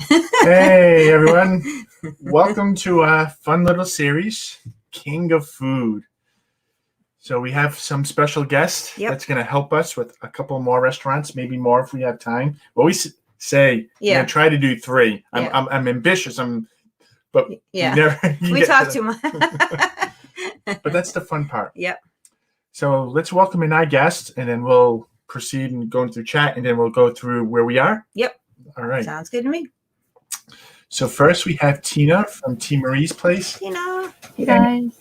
Hey everyone, welcome to a fun little series, King of Food. So we have some special guests that's going to help us with a couple more restaurants, maybe more if we have time. Well, we say we're going to try to do 3. I'm ambitious, but we talk too much. But that's the fun part. Yep. So let's welcome in our guests, and then we'll proceed and go through chat, and then we'll go through where we are. Yep. All right. Sounds good to me. So first we have Tina from T. Marie's Place. Tina. Hey guys.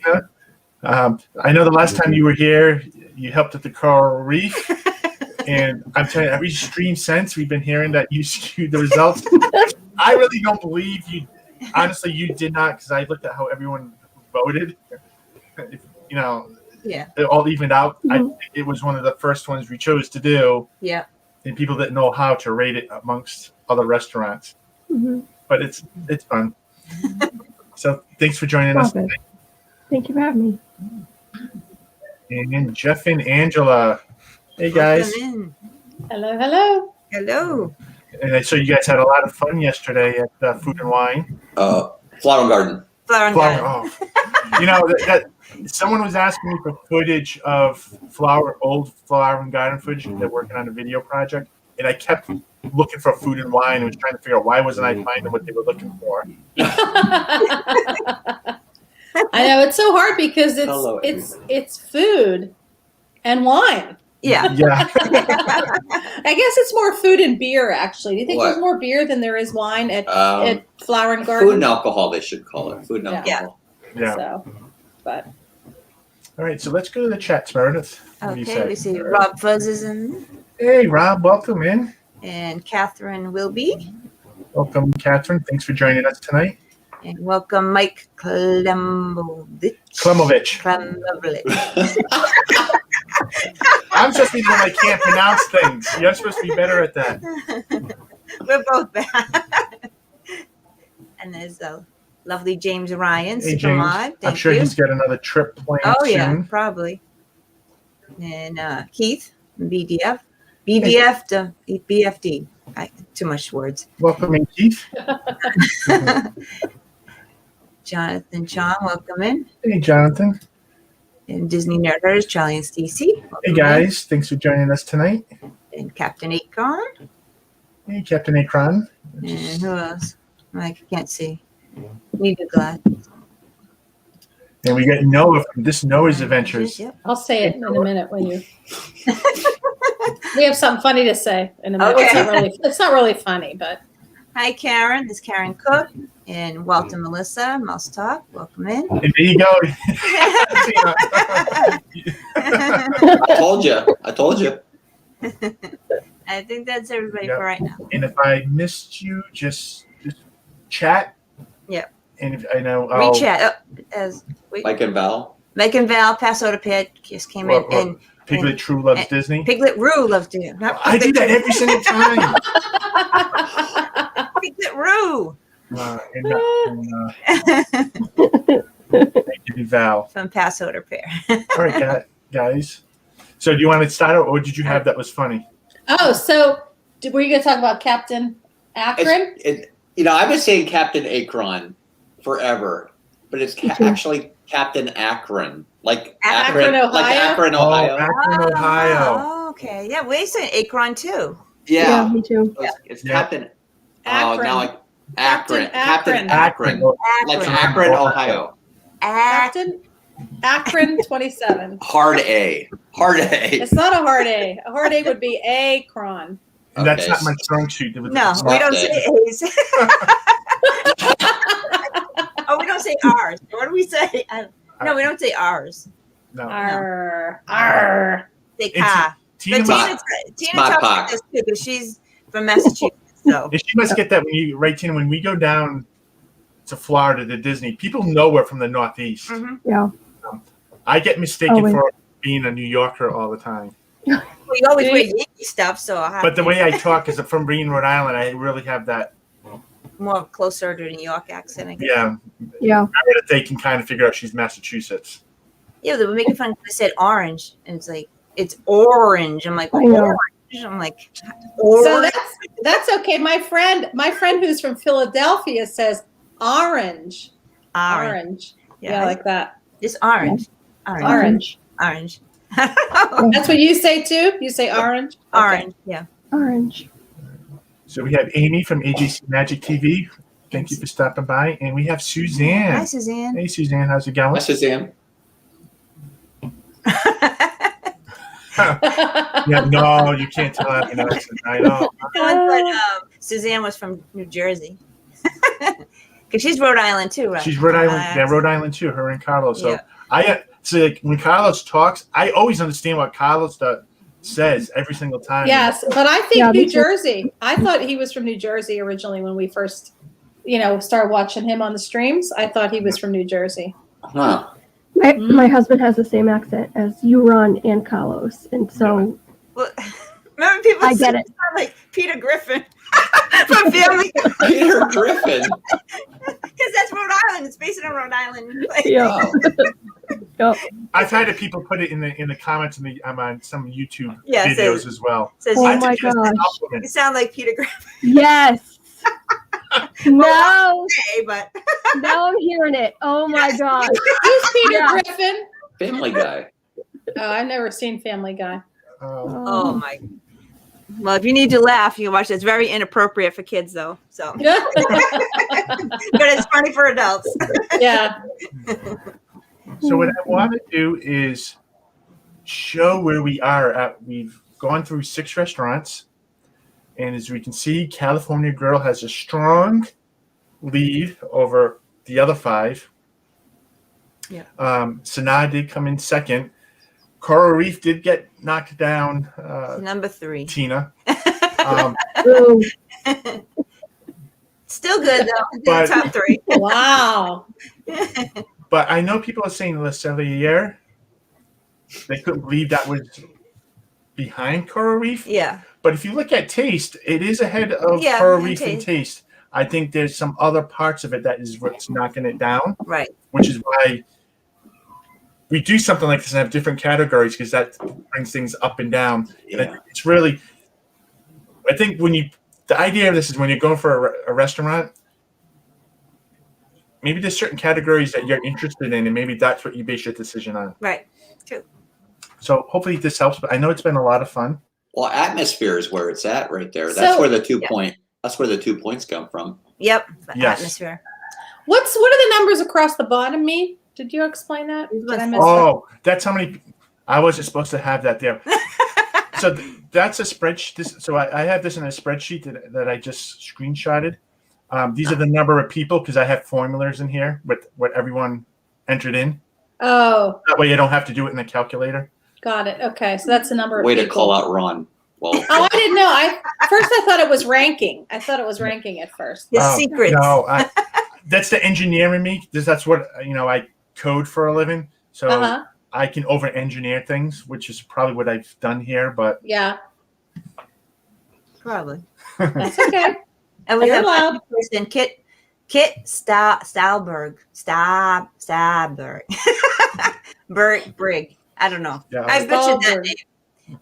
I know the last time you were here, you helped at the coral reef. And I'm telling you, every stream since, we've been hearing that you skewed the results. I really don't believe you. Honestly, you did not, because I looked at how everyone voted. It all evened out. Mm-hmm. It was one of the first ones we chose to do. Yeah. And people didn't know how to rate it amongst other restaurants. Mm-hmm. But it's fun. So thanks for joining us today. Thank you for having me. And Jeff and Angela. Hey guys. Hello. And I saw you guys had a lot of fun yesterday at Food and Wine. Flower and Garden. Oh. That someone was asking me for footage of old Flower and Garden footage. They're working on a video project, and I kept looking for Food and Wine and was trying to figure out why wasn't I finding what they were looking for. I know it's so hard because it's food and wine. Yeah. I guess it's more food and beer, actually. Do you think there's more beer than there is wine at Flower and Garden? Food and alcohol, they should call it. Food and alcohol. Yeah. So, but. All right, so let's go to the chat, Meredith. Okay, we see Rob Fuzz is in. Hey, Rob, welcome in. And Catherine Wilby. Welcome, Catherine. Thanks for joining us tonight. And welcome, Mike Klemovich. I'm supposed to be the one that can't pronounce things. You're supposed to be better at that. We're both bad. And there's a lovely James Ryan. Hey, James. I'm sure he's got another trip planned soon. Yeah, probably. And Keith from BDF. BDF to BFD. Too much words. Welcome in, Keith. Jonathan Chong, welcome in. Hey, Jonathan. And Disney Nerd Herders, Charlie and Stacy. Hey, guys. Thanks for joining us tonight. And Captain Akron. Hey, Captain Akron. And who else? I can't see. Need a glass. And we got Noah from This Noah's Adventures. Yep. I'll say it in a minute when you. We have something funny to say in a minute. Okay. It's not really funny, but. Hi, Karen. This is Karen Cook. And Walt and Melissa, Mouse Talk. Welcome in. And there you go. I told you. I think that's everybody for right now. And if I missed you, just chat. Yep. And if I know, WeChat. Mike and Val. Mike and Val, Pasoda Pit, just came in. And Piglet True loves Disney. Piglet Roo loves Disney. I do that every single time. Piglet Roo. Thank you, Val. From Pasoda Pair. All right, guys. So do you want to start out, or did you have that was funny? Oh, so were you going to talk about Captain Akron? I've been saying Captain Akron forever, but it's actually Captain Akron. Like Akron, Ohio? Like Akron, Ohio. Akron, Ohio. Oh, okay. Yeah, we say Akron too. Yeah, me too. It's Captain. Akron. Oh, now like Akron. Captain Akron. Like Akron, Ohio. Captain Akron 27. Hard A. It's not a hard A. A hard A would be Akron. And that's not my strong suit. No, we don't say A's. Oh, we don't say R's. What do we say? No, we don't say R's. No. Arr. Say Ka. Tina talks like this too because she's from Massachusetts. So and she must get that Tina, when we go down to Florida to Disney, people know we're from the Northeast. Mm-hmm. Yeah. I get mistaken for being a New Yorker all the time. Well, you always wear Yankee stuff, so but the way I talk is from being in Rhode Island, I really have that more closer to New York accent, I guess. Yeah. That they can kind of figure out she's Massachusetts. Yeah, they were making fun because I said orange, and it's like it's orange. I'm like, I know. orange. I'm like, So that's okay. My friend who's from Philadelphia says orange. Orange. Yeah, like that. Just orange. Orange. Orange. That's what you say too? You say orange? Orange, Okay. yeah. Orange. So we have Amy from AJC Magic TV. Thank you for stopping by. And we have Suzanne. Hi, Suzanne. Hey, Suzanne. How's it going? Hi, Suzanne. Yeah, no, you can't tell that. I know. But, Suzanne was from New Jersey. Because she's Rhode Island too, right? She's Rhode Island. Yeah, Rhode Island too. Her and Carlos. So so like when Carlos talks, I always understand what Carlos says every single time. Yes, but I think New Jersey. I thought he was from New Jersey originally when we first, started watching him on the streams. I thought he was from New Jersey. Huh. My husband has the same accent as you, Ron, and Carlos, and so. Well, remember people I get it. Sound like Peter Griffin from Family Guy. Peter Griffin. Because that's Rhode Island. It's based on Rhode Island. Yeah. Yep. I've had people put it in the comments on some YouTube Yeah, videos as well. Says, Oh my gosh. You sound like Peter Griffin. Yes. No. Okay, but Now I'm hearing it. Oh my gosh. Who's Peter Griffin? Family Guy. Oh, I've never seen Family Guy. oh my. Well, if you need to laugh, you can watch it. It's very inappropriate for kids, though. So, but it's funny for adults. Yeah. So what I want to do is show where we are at. We've gone through 6 restaurants, and as we can see, California Grill has a strong lead over the other 5. Yeah. Sanaa did come in second. Coral Reef did get knocked down. Number 3. Tina. Ooh. Still good though. But- Top 3. Wow. But I know people are saying Le Cellier. They couldn't believe that was behind Coral Reef. Yeah. But if you look at taste, it is ahead of Yeah, Coral in Reef in taste. taste. I think there's some other parts of it that is what's knocking it down, Right. which is why we do something like this and have different categories, because that brings things up and down. Yeah. And it's really, I think the idea of this is when you're going for a restaurant, maybe there's certain categories that you're interested in, and maybe that's what you base your decision on. Right. True. So hopefully this helps, but I know it's been a lot of fun. Well, atmosphere is where it's at right there. That's So- where the 2 point. That's where the 2 points come from. Yep. The Yes. atmosphere. What are the numbers across the bottom mean? Did you explain that? Did I miss that? Oh, that's how many. I wasn't supposed to have that there. So that's a spreadsheet. So I have this in a spreadsheet that I just screenshotted. These are the number of people, because I have formulas in here with what everyone entered in. Oh, That way you don't have to do it in the calculator. got it. Okay, so that's the number of Way to people. call out Ron. Well, Oh, I didn't know. I thought it was ranking. I thought it was ranking at first. His secrets. No, that's the engineer in me. That's what I code for a living. So Uh-huh. I can over-engineer things, which is probably what I've done here. But Yeah, Probably. that's okay. And we You're have allowed. another person, Kit Stahlberg. Brigg. I don't know. yeah. I butchered that Stahlberg.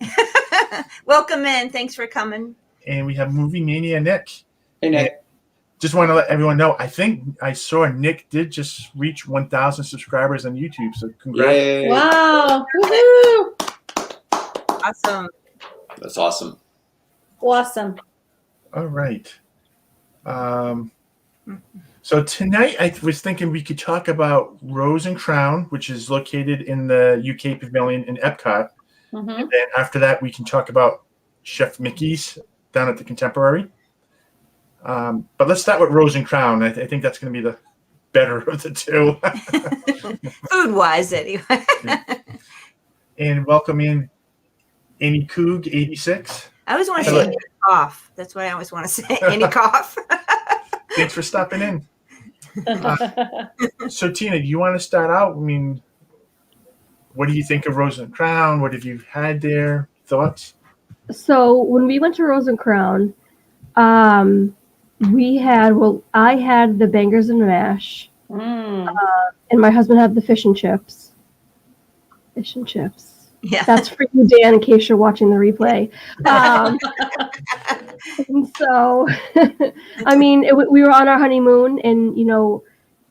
name. Welcome in. Thanks for coming. And we have Movie Mania Nick. hey, Nick. Just want to let everyone know, I think I saw Nick did just reach 1,000 subscribers on YouTube. So congrats. Yay. Wow. Woohoo. Awesome. That's awesome. Awesome. All right. So tonight I was thinking we could talk about Rose and Crown, which is located in the UK Pavilion in Epcot. Mm-hmm. And then after that, we can talk about Chef Mickey's down at the Contemporary. But let's start with Rose and Crown. I think that's going to be the better of the two. Food-wise, anyway. And welcome in Amy Coog, 86. I always want to Hello. say cough. That's what I always want to say. Any cough. Thanks for stopping in. So, Tina, do you want to start out? I mean, what do you think of Rose and Crown? What have you had there? Thoughts? So when we went to Rose and Crown, I had the bangers and mash, Mm. and my husband had the fish and chips. Fish and chips. Yeah. That's for you, Dan, in case you're watching the replay. And so, I mean, we were on our honeymoon, and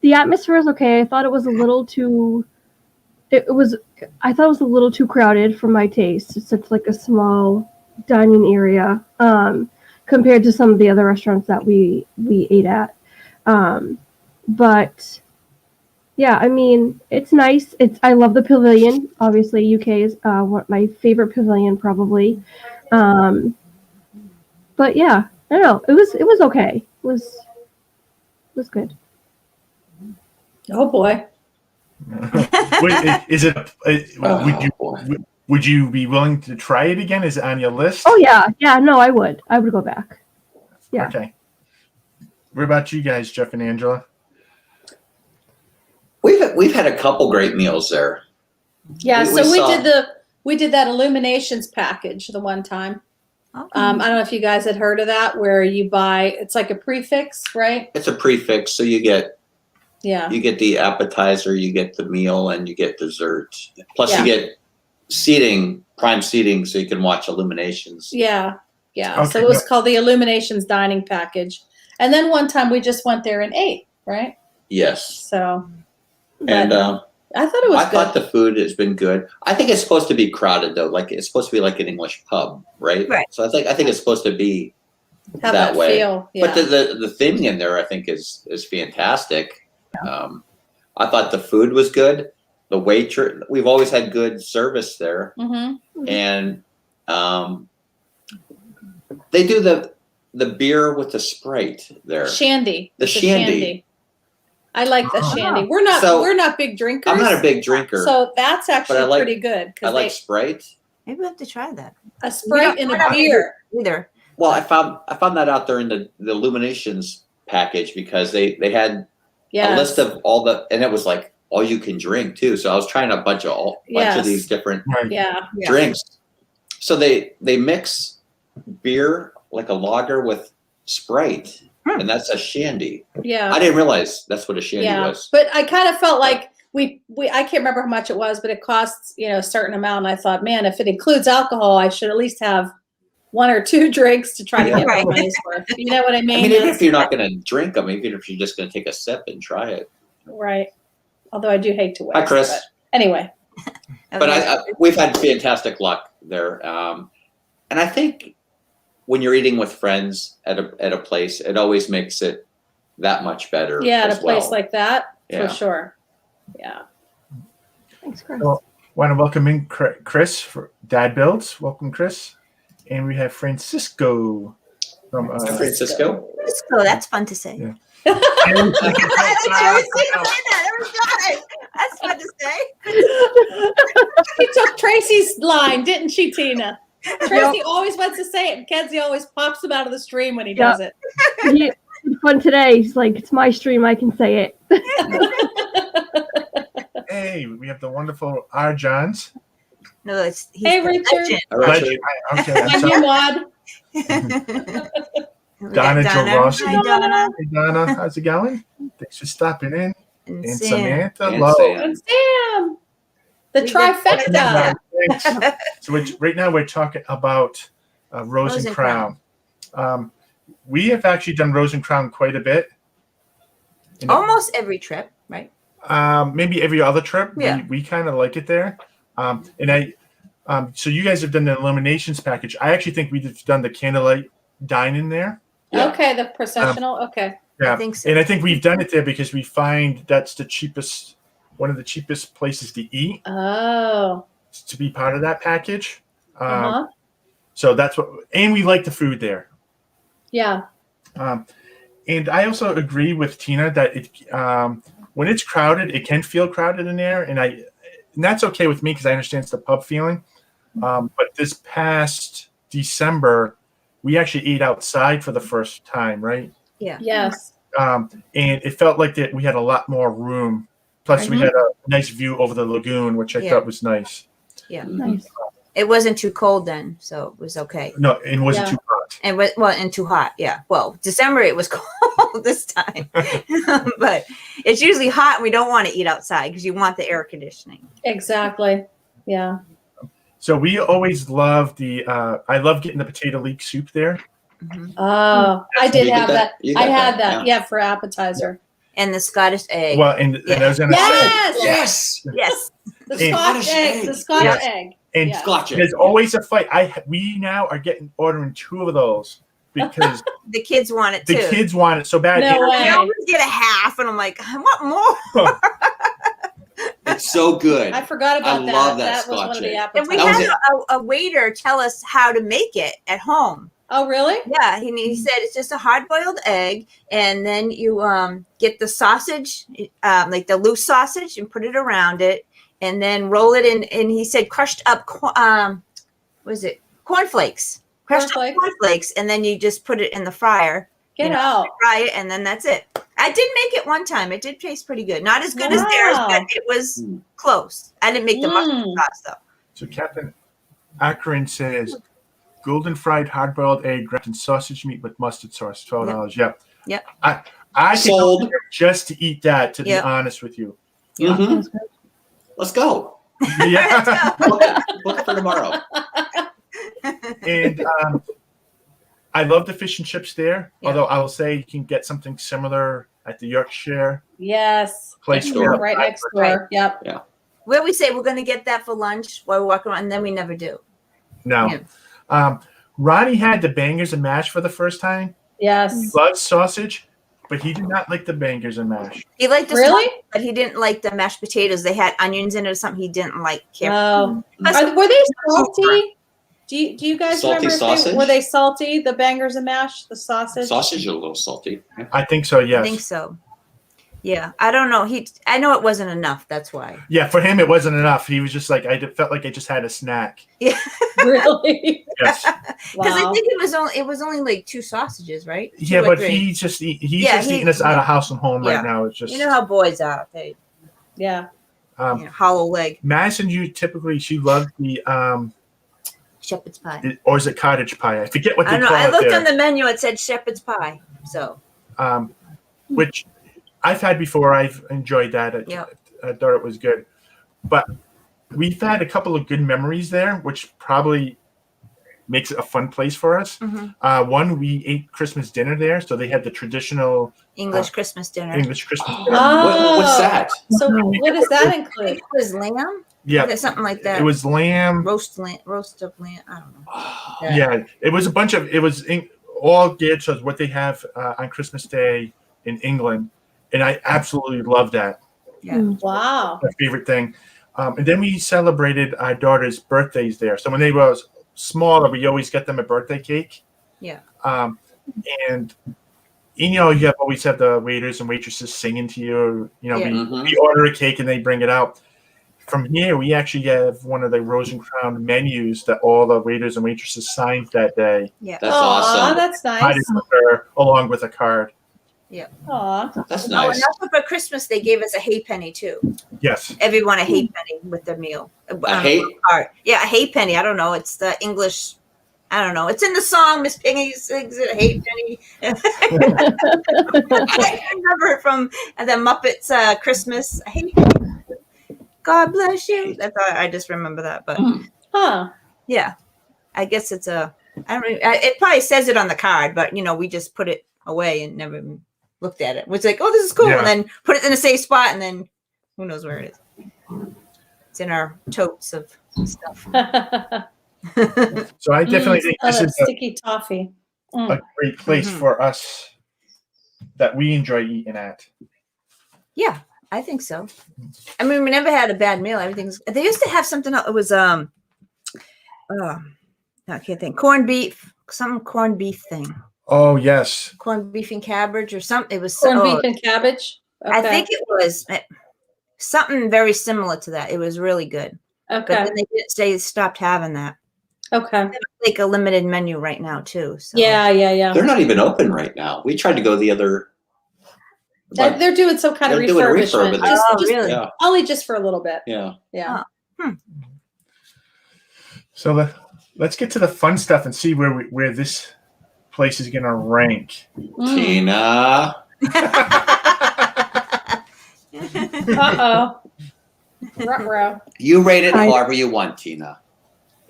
the atmosphere was okay. I thought it was a little too. I thought it was a little too crowded for my taste. It's such like a small dining area compared to some of the other restaurants that we ate at. But yeah, I mean, it's nice. I love the pavilion. Obviously, UK is my favorite pavilion probably. But yeah, I don't know. It was okay. It was good. Oh boy. Wait, is it? Would you be willing to try it again? Is it on your list? Oh yeah. No, I would go back. Yeah. Okay. What about you guys, Jeff and Angela? We've had a couple great meals there. Yeah, we did that Illuminations package the one time. Okay. I don't know if you guys had heard of that, where you buy, it's like a prefix, right? It's a prefix, so you get Yeah. the appetizer, you get the meal, and you get dessert. Plus, Yeah. you get prime seating, so you can watch Illuminations. Yeah. Okay. So it was called the Illuminations dining package. And then one time we just went there and ate, right? Yes, So and I thought it was I good. thought the food has been good. I think it's supposed to be crowded though. Like it's supposed to be like an English pub, right? Right. So I think it's supposed to be Have that way. feel. Yeah. But the theming in there, I think, is fantastic. I thought the food was good. The waitress, we've always had good service there, Mm-hmm. and they do the beer with the Sprite there. Shandy. The It's a shandy. I like the shandy. We're not big drinkers. I'm not a big drinker. So that's actually I like- pretty good. I Because like Sprite. Maybe we have to try that. a Sprite and a beer. Either. Well, I found that out there in the Illuminations package because they had Yes. a list of all and it was like all you can drink too. So I was trying a bunch of Yes. these different Right. Yeah. Yeah. drinks. So they mix beer like a lager with Sprite, and that's a shandy. Yeah. I didn't realize that's what a shandy was. But I kind of felt like we I can't remember how much it was, but it costs, a certain amount. And I thought, man, if it includes alcohol, I should at least have one or two drinks to try to get my Right. money's worth. You know what I mean? I mean, even That's- if you're not going to drink them, even if you're just going to take a sip and try it. right. Although I do hate to waste. Hi, Chris. But anyway. But we've had fantastic luck there, and I think when you're eating with friends at a place, it always makes it that much better. Yeah, at as a place well. like that, Yeah. for sure. Yeah. Thanks, Chris. Well, want to welcome in Chris for Dad Builds. Welcome, Chris. And we have Francisco from San Francisco. Oh, that's fun to say. Yeah. That's fun to say. She took Tracy's line, didn't she, Tina? Tracy always wants to say it, and Kenzie always pops him out of the stream when he does it. Yeah, it's fun today. He's like, it's my stream. I can say it. Hey, we have the wonderful R. Johns. No, he's Hey, the Richard. legend. All right, Legend. Okay, My I'm new sorry. mod. We Donna got Joroski. Hi, Donna. Hey, Donna, how's it going? Thanks for stopping in. And And Sam. Samantha And Lowe. Sam. And Sam. The We did- trifecta. Thanks. So right now we're talking about Rose and Crown. We have actually done Rose and Crown quite a bit. Almost every trip, right? Maybe every other trip. Yeah. We kind of like it there. So you guys have done the Illuminations package. I actually think we've done the candlelight dine-in there. Yeah. Okay, the processional. Okay. Yeah. I think so. And I think we've done it there because we find that's one of the cheapest places to eat, Oh. to be part of that package. Uh-huh. So that's and we like the food there. Yeah. And I also agree with Tina that when it's crowded, it can feel crowded in there, and that's okay with me because I understand it's the pub feeling. But this past December, we actually ate outside for the first time, right? Yeah. Yes. And it felt like that we had a lot more room. Plus, we had a nice view over the lagoon, which I thought was nice. Yeah. Nice. It wasn't too cold then, so it was okay. No, it wasn't Yeah. too hot. And too hot. Yeah. Well, December it was cold this time, but it's usually hot and we don't want to eat outside because you want the air conditioning. Exactly. Yeah. So we always love I love getting the potato leek soup there. Mhm. Oh, I did You get have that? that. You I got had that, that. Yeah, for appetizer. And the Scottish egg. Well, and I was gonna say, Yes. Yes. Yes. The And- Scotch egg. The Scotch Yes. egg. and Yeah. Scotch egg. there's always a fight. We now are ordering 2 of those because The kids want it the too. kids want it so bad. No way. I always get a half, and I'm like, I want more. It's so good. I forgot about I that. love that was one Scotch of the egg. And we That was had it. a waiter tell us how to make it at home. Oh, really? Yeah, he said it's just a hard-boiled egg, and then you get the sausage, like the loose sausage, and put it around it, and then roll it in. And he said crushed up, cornflakes? Crushed up cornflakes, and then you just put it in the fryer. Get out. Fry it, and then that's it. I did make it one time. It did taste pretty good. Not as good as theirs, but it was close. I didn't make the mustard sauce though. So Captain Akron says, golden fried hard-boiled egg wrapped in sausage meat with mustard sauce, $12. Yep. Yep. I Sold. think just to eat that, to be Yep. honest with you. Mhm. Let's go. Yeah. Book it for tomorrow. And I love the fish and chips there. Yeah. Although I will say you can get something similar at the Yorkshire Yes. place. Next door. Right next door. Yep. Where we say we're going to get that for lunch while we're walking around, and then we never do. No. Yeah. Ronnie had the bangers and mash for the first time. He Yes. loves sausage, but he did not like the bangers and mash. He liked the Really? sausage, but he didn't like the mashed potatoes. They had onions in it or something. He didn't like. Oh. Were they salty? Do you guys Salty remember? sausage? Were they salty? The bangers and mash, the sausage. Sausage is a little salty. I think so, yes. I think so. Yeah, I don't know. I know it wasn't enough. That's why. Yeah, for him it wasn't enough. He was just like, felt like I just had a snack. Yeah, Really? Yes. because I Wow. think it was only like 2 sausages, right? 2 Yeah, or but 3. he's just eating us out of house and home Yeah. right now. It's just You know how boys are. They Yeah. hollow leg. Madison, she loved the Shepherd's pie. or is it cottage pie? I forget what I they don't know. call I it looked there. on the menu. It said shepherd's pie. So Which I've had before. I've enjoyed that. I thought it was good. But we've had a couple of good memories there, which probably makes it a fun place for us. One, we ate Christmas dinner there, so they had the traditional English Christmas dinner. English Christmas dinner. Oh. What's that? So what does that I include? think it was lamb. Yeah, Something like that. it was lamb. roast of lamb. I don't know. Yeah, it was a bunch of. It was all geared towards what they have on Christmas Day in England, and I absolutely love that. Yeah. Wow. My favorite thing. And then we celebrated our daughter's birthdays there. So when they were smaller, we always get them a birthday cake. Yeah. And you always have the waiters and waitresses singing to you. Yeah. We order a cake and they bring it out. From here, we actually have one of the Rose and Crown menus that all the waiters and waitresses signed that day. Yeah. That's Aw, awesome. that's I nice. did with her, along with a card. Aw. That's Oh, and nice. also for Christmas, they gave us a hay penny too. Yes. Everyone a hay penny with their meal. hay- Yeah, a hay penny. I don't know. It's the English. I don't know. It's in the song. Miss Piggy sings it. A hay penny. I remember it from the Muppets Christmas. A hay penny. God bless you. That's all, I just remember that. But Huh. yeah, I guess it's a. I don't. It probably says it on the card, but we just put it away and never even looked at it. It's like, oh, this is cool, Yeah. and then put it in a safe spot, and then who knows where it is. It's in our totes of stuff. So I definitely think this that is sticky toffee. a great place for us that we enjoy eating at. Yeah, I think so. I mean, we never had a bad meal. Everything's. They used to have something else. It was I can't think. Corned beef, some corned beef thing. Oh yes. Corned beef and cabbage or something. It was Corned beef and cabbage. I Okay. think it was something very similar to that. It was really good. But Okay. then they stopped having that. Okay. Like a limited menu right now too. So. Yeah. They're not even open right now. We tried to go the other. They're doing some kind of They're doing a refurbishment. refurb of Oh, Just really? Yeah. only just for a little bit. Yeah. Yeah. So let's get to the fun stuff and see where this place is going to rank. Tina. Uh-oh. Ruh-roh. You rate it however you want, Tina.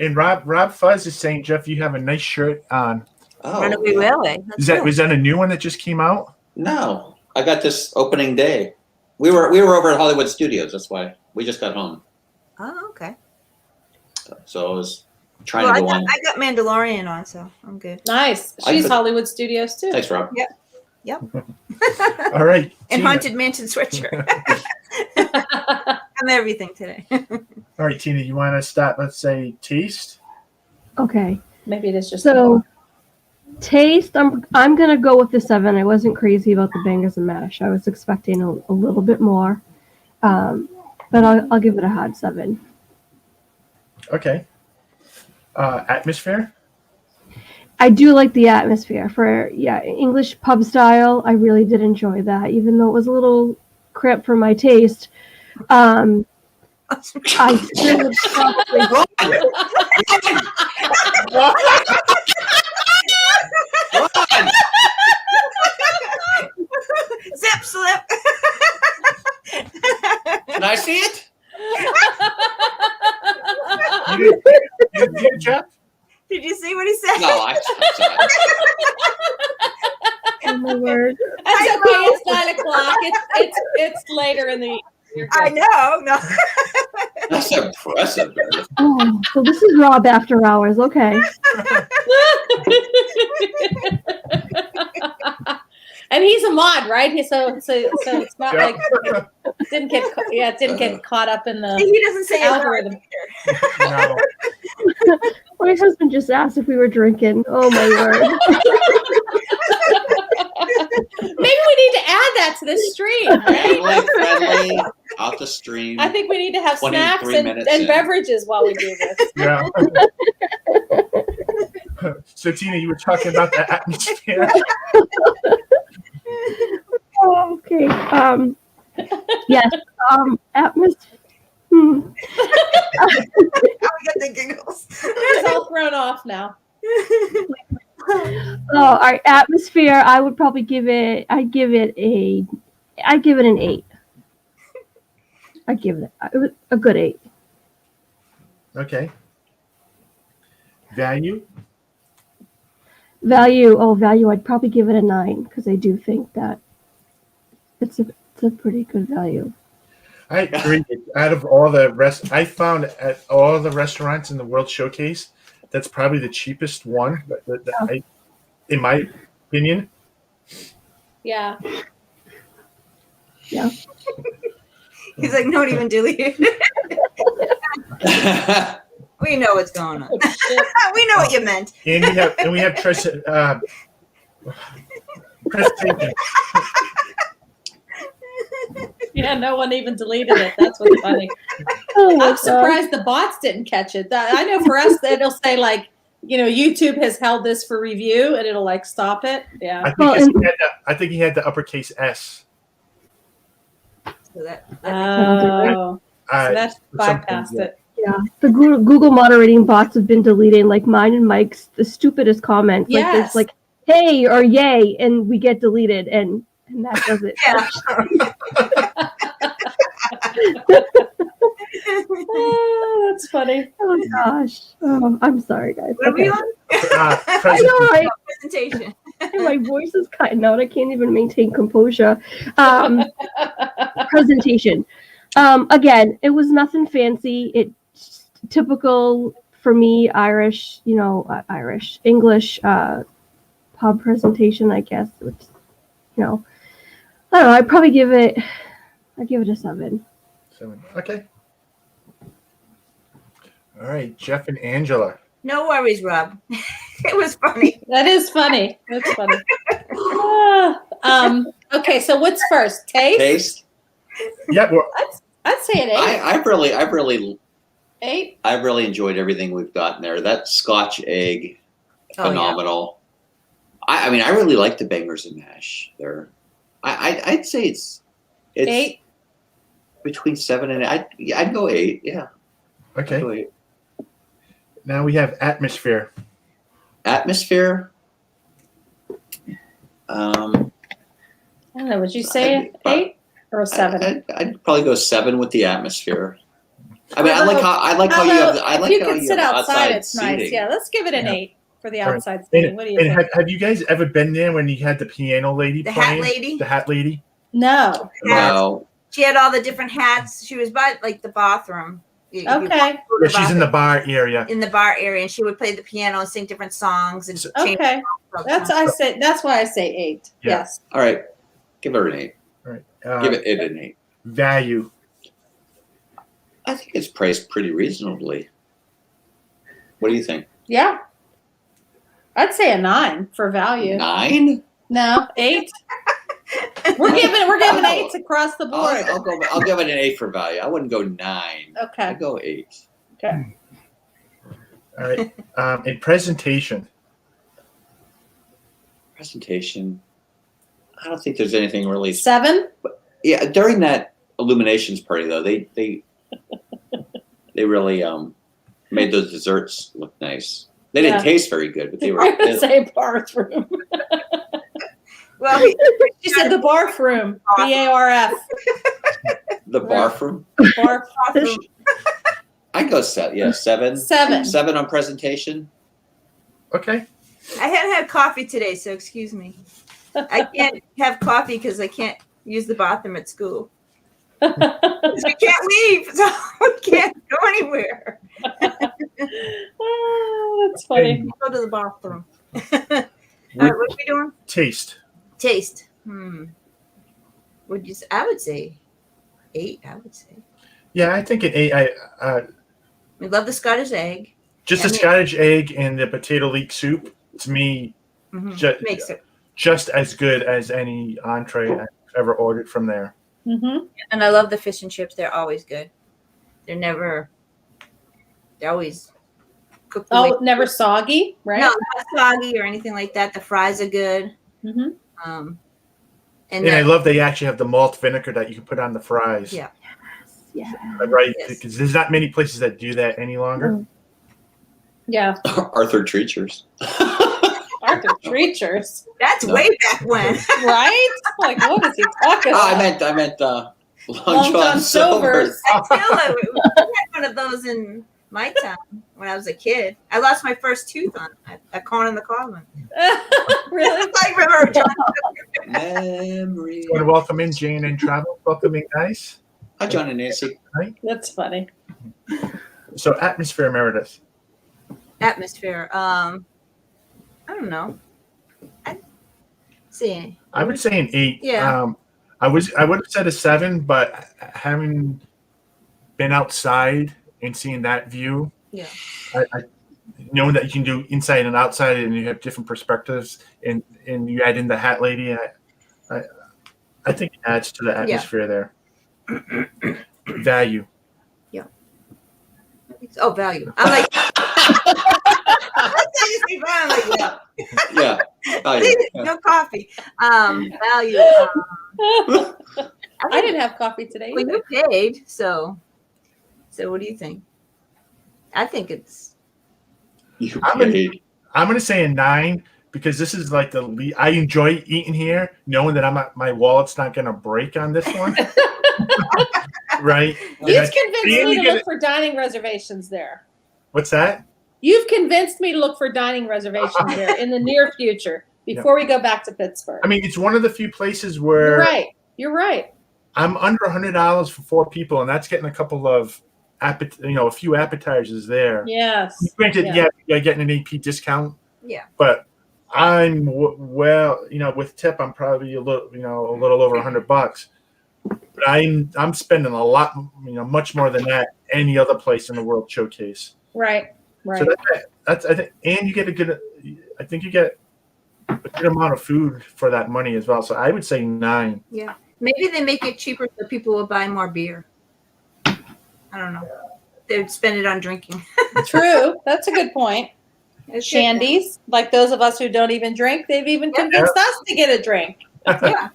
And Rob Fuzz is saying, Jeff, you have a nice shirt on. Oh, Runaway Railway. That's Is good. was that a new one that just came out? No, I got this opening day. We were over at Hollywood Studios. That's why we just got home. Oh, okay. So I was trying to go on. I got Mandalorian on, so I'm good. Nice. I She's could- Hollywood Studios too. Thanks, Rob. All right. And Tina. Haunted Mansion sweatshirt. I'm everything today. All right, Tina, you want to start, let's say, taste? Okay. Maybe it is just So taste, I'm gonna go with the 7. I wasn't crazy about the bangers and mash. I was expecting a little bit more, but I'll give it a hard 7. Okay. Atmosphere? I do like the atmosphere for English pub style. I really did enjoy that, even though it was a little cramped for my taste. I still would probably Zip slip. Can I see it? You didn't see it, Jeff? Did you see what he said? No, I saw it. oh my word. That's okay. It's 9:00. It's later in the evening. You're good. I know. No. That's impressive. Oh, so this is Rob after hours. Okay. And he's a mod, right? So it's not Yeah. like it didn't get caught up in the He doesn't say algorithm. No. My husband just asked if we were drinking. Oh my word. Maybe we need to add that to the stream, right? Friendly, off the stream. I think we need to have 23 snacks and minutes in. beverages while we do this. Yeah. So, Tina, you were talking about the atmosphere. Oh, okay. Yes. Atmosphere. I got the giggles. It's all thrown off now. Oh, our atmosphere. I would probably give it. I'd give it an 8. I'd give it a good 8. Okay. Value? Value. I'd probably give it a 9 because I do think that it's a pretty good value. I agree. Out of all the I found at all the restaurants in the World Showcase, that's probably the cheapest one. In my opinion. Yeah. Yeah. He's like, don't even delete it. We know what's going on. Oh, shit. We know what you meant. And we have presentation. Yeah, no one even deleted it. That's what's funny. Oh my I'm God. surprised the bots didn't catch it. I know for us, it'll say like, YouTube has held this for review, and it'll like stop it. Yeah. I think he had the uppercase S. So that Oh, so that's something, bypassed yeah. it. Yeah, the Google moderating bots have been deleting, like mine and Mike's, the stupidest comments. Like Yes. it's like, hey or yay, and we get deleted, and that does it. yeah. Oh, that's funny. Oh gosh. Oh, I'm sorry, guys. What are we on? I know, right? Presentation. My voice is cutting out. I can't even maintain composure. Presentation. Again, it was nothing fancy. It's typical for me, English pub presentation, I guess. Which, I don't know. I'd probably give it a 7. 7. Okay. All right, Jeff and Angela. No worries, Rob. It was funny. That is funny. That's funny. Okay, so what's first? Taste? Yeah, well, I'd say an 8. I really 8? I've really enjoyed everything we've gotten there. That Scotch egg, Oh, yeah. phenomenal. I mean, I really like the bangers and mash there. I'd say it's 8? between 7 and 8. I'd go 8. Yeah. I'd okay. go 8. Now we have atmosphere. Atmosphere. I don't know. Would you say 8 or a 7? I'd probably go 7 with the atmosphere. I mean, I like how you have. I like if you how can you sit have outside, it's seating. nice. Yeah, let's give it an Yeah. 8 for the All right. outside seating. What do you And think? have you guys ever been there when you had the piano lady The playing? hat lady? The hat lady? No. No. She had all the different hats. She was by like the bathroom. If you Okay. walk through Yeah, she's in the bathroom, bar area. in the bar area, and she would play the piano and sing different songs and change Okay. all the That's time. That's why I say 8. Yeah. Yes. All right. Give her an 8. All right. Give it an 8. Value. I think it's priced pretty reasonably. What do you think? Yeah. I'd say a 9 for value. 9? No, 8. We're giving 8s across the board. I'll give it an 8 for value. I wouldn't go 9. Okay. I'd go 8. Okay. All right. In presentation. Presentation. I don't think there's anything really. 7. Yeah, during that Illuminations party though, they really made those desserts look nice. They didn't taste very good, but they were. I would say bathroom. Well, She said the barf room. BARF. The bathroom. Barf. bathroom. I go 7. Yeah, 7. 7. 7 on presentation. Okay. I hadn't had coffee today, so excuse me. I can't have coffee because I can't use the bathroom at school. 'Cause we can't leave, so we can't go anywhere. Oh, that's funny. Go to the bathroom. All right, what are we doing? Taste. Taste. Would you? I would say 8. I would say. Yeah, I think an 8. We love the Scottish egg. Just the Scottish egg and the potato leek soup, to me, Makes it. just as good as any entree I've ever ordered from there. Mm-hmm. And I love the fish and chips. They're always good. They're always cooked. Oh, never soggy, right? No, not soggy or anything like that. The fries are good. Mm-hmm. And I love they actually have the malt vinegar that you can put on the fries. Yeah. Yeah. Right? Yes. Because there's not many places that do that any longer. Yeah. Arthur Treachers. Arthur Treachers. That's way back when. Right? Like, what is he talking Oh, about? I meant Long John Silver's. I feel like we had one of those in my town when I was a kid. I lost my first tooth on a corn in the common. Really? I remember John. Memory. Want to welcome in Jane and Travel. Welcome in, guys. Hi, John and Nancy. That's funny. So, atmosphere, Meredith. Atmosphere. I don't know. I'd say. I would say an 8. Yeah. I would have said a 7, but having been outside and seeing that view, Yeah. I knowing that you can do inside and outside, and you have different perspectives, and you add in the hat lady, I think it adds to the atmosphere there. Value. Yeah. Oh, value. I'm like. I'm like, yeah. Yeah. Oh, Please, yeah. no coffee. Value. I didn't have coffee today. Well, either. you paid, so what do you think? I think it's. You I'm paid. I'm going to say a 9 because this is like I enjoy eating here, knowing that my wallet's not going to break on this one. Right? You've convinced me to get look for dining reservations there. What's that? You've convinced me to look for dining reservations there in the near future before we go back to Pittsburgh. I mean, it's one of the few places where You're right. You're right. I'm under $100 for 4 people, and that's getting a couple of a few appetizers there. Yes. Granted, Yeah. you're getting an AP discount. Yeah. But I'm with tip, I'm probably a little over $100. But I'm spending a lot, much more than that any other place in the World Showcase. Right. Right. So that's I think, and you get I think you get a good amount of food for that money as well. So I would say 9. Yeah. Maybe they make it cheaper so people will buy more beer. I don't know. They would spend it on drinking. True. That's a good point. Shandies, like those of us who don't even drink, they've even convinced us to get a drink. Yeah.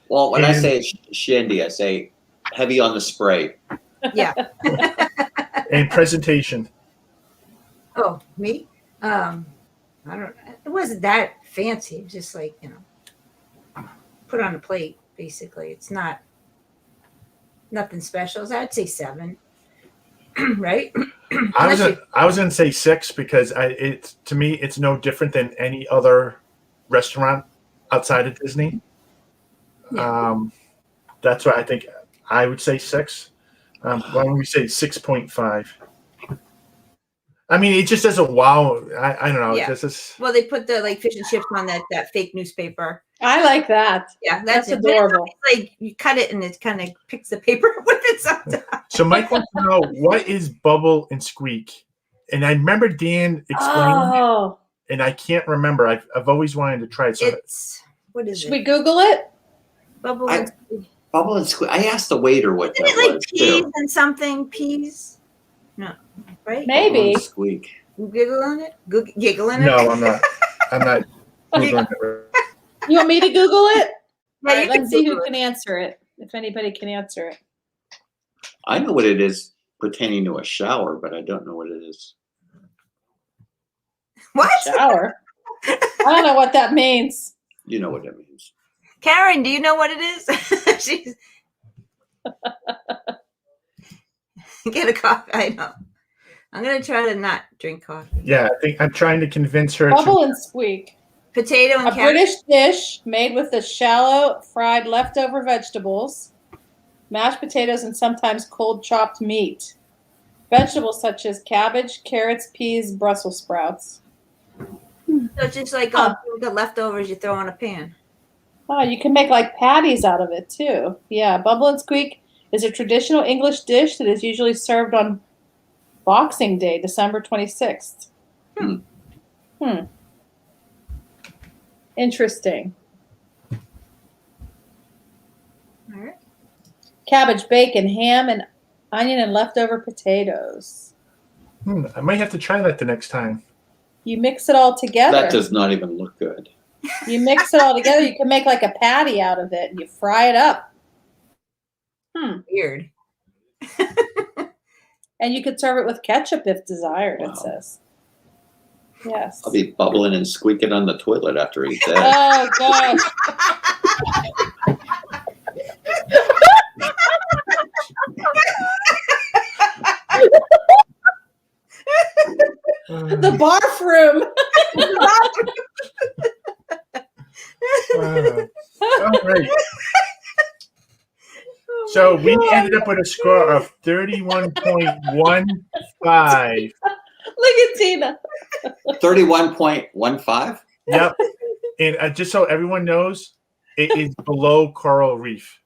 Well, when I say shandy, I say heavy on the spray. Yeah. And presentation. Oh, me? I don't. It wasn't that fancy. It was just like put on a plate. Basically, it's not nothing special. So I'd say 7. right? I was Unless I was gonna say 6 because to me it's no different than any other restaurant outside of Disney. Yeah. That's why I think I would say 6. Why don't we say 6.5? I mean, it just doesn't wow. I don't know. Yeah. This is Well, they put the like fish and chips on that fake newspaper. I like that. Yeah, That's it. adorable. It's like you cut it and it kind of picks the paper with it sometimes. so. Mike wants to know what is Bubble and Squeak, and I remember Dan explaining it, Oh, and I can't remember. I've always wanted to try it. So It's what is should it? we Google it? Bubble I- and Squeak. Bubble and Squeak. I asked the waiter what Isn't that it like was peas too. and something? Peas? No, right? Maybe. Bubble and Squeak. Giggle on it? Giggle on it? no, I'm not. I'm not. Googling it. You want me to Google it? Yeah, All you right, can let's see who Google it. can answer it. If anybody can answer it. I know what it is pertaining to a shower, but I don't know what it is. What? Shower. I don't know what that means. You know what that means. Karen, do you know what it is? She's get a coffee. I know. I'm gonna try to not drink coffee. Yeah, I think I'm trying to convince her Bubble to. and Squeak. Potato and A carrot. British dish made with the shallow fried leftover vegetables, mashed potatoes, and sometimes cold chopped meat. Vegetables such as cabbage, carrots, peas, Brussels sprouts. So it's just like the leftovers you throw in a pan. Oh, you can make like patties out of it too. Yeah, Bubble and Squeak is a traditional English dish that is usually served on Boxing Day, December 26th. Interesting. All right. Cabbage, bacon, ham, and onion and leftover potatoes. I might have to try that the next time. You mix it all together. That does not even look good. You mix it all together. You can make like a patty out of it and you fry it up. Weird. And you could serve it with ketchup if desired, Wow. it says. Yes. I'll be bubbling and squeaking on the toilet after I eat that. Oh, gosh. The barf room. All right. So we ended up with a score of 31.15. Look at Tina. 31.15? Yep. And just so everyone knows, it is below Coral Reef.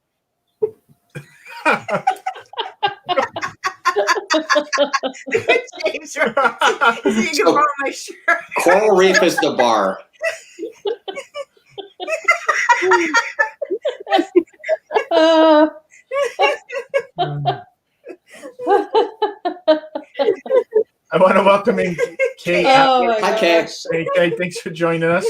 James, right? So you can borrow my shirt. Coral Reef is the bar. I want to welcome in Kay. Oh my Hi, Kay. gosh. Hey, Kay, thanks for joining us.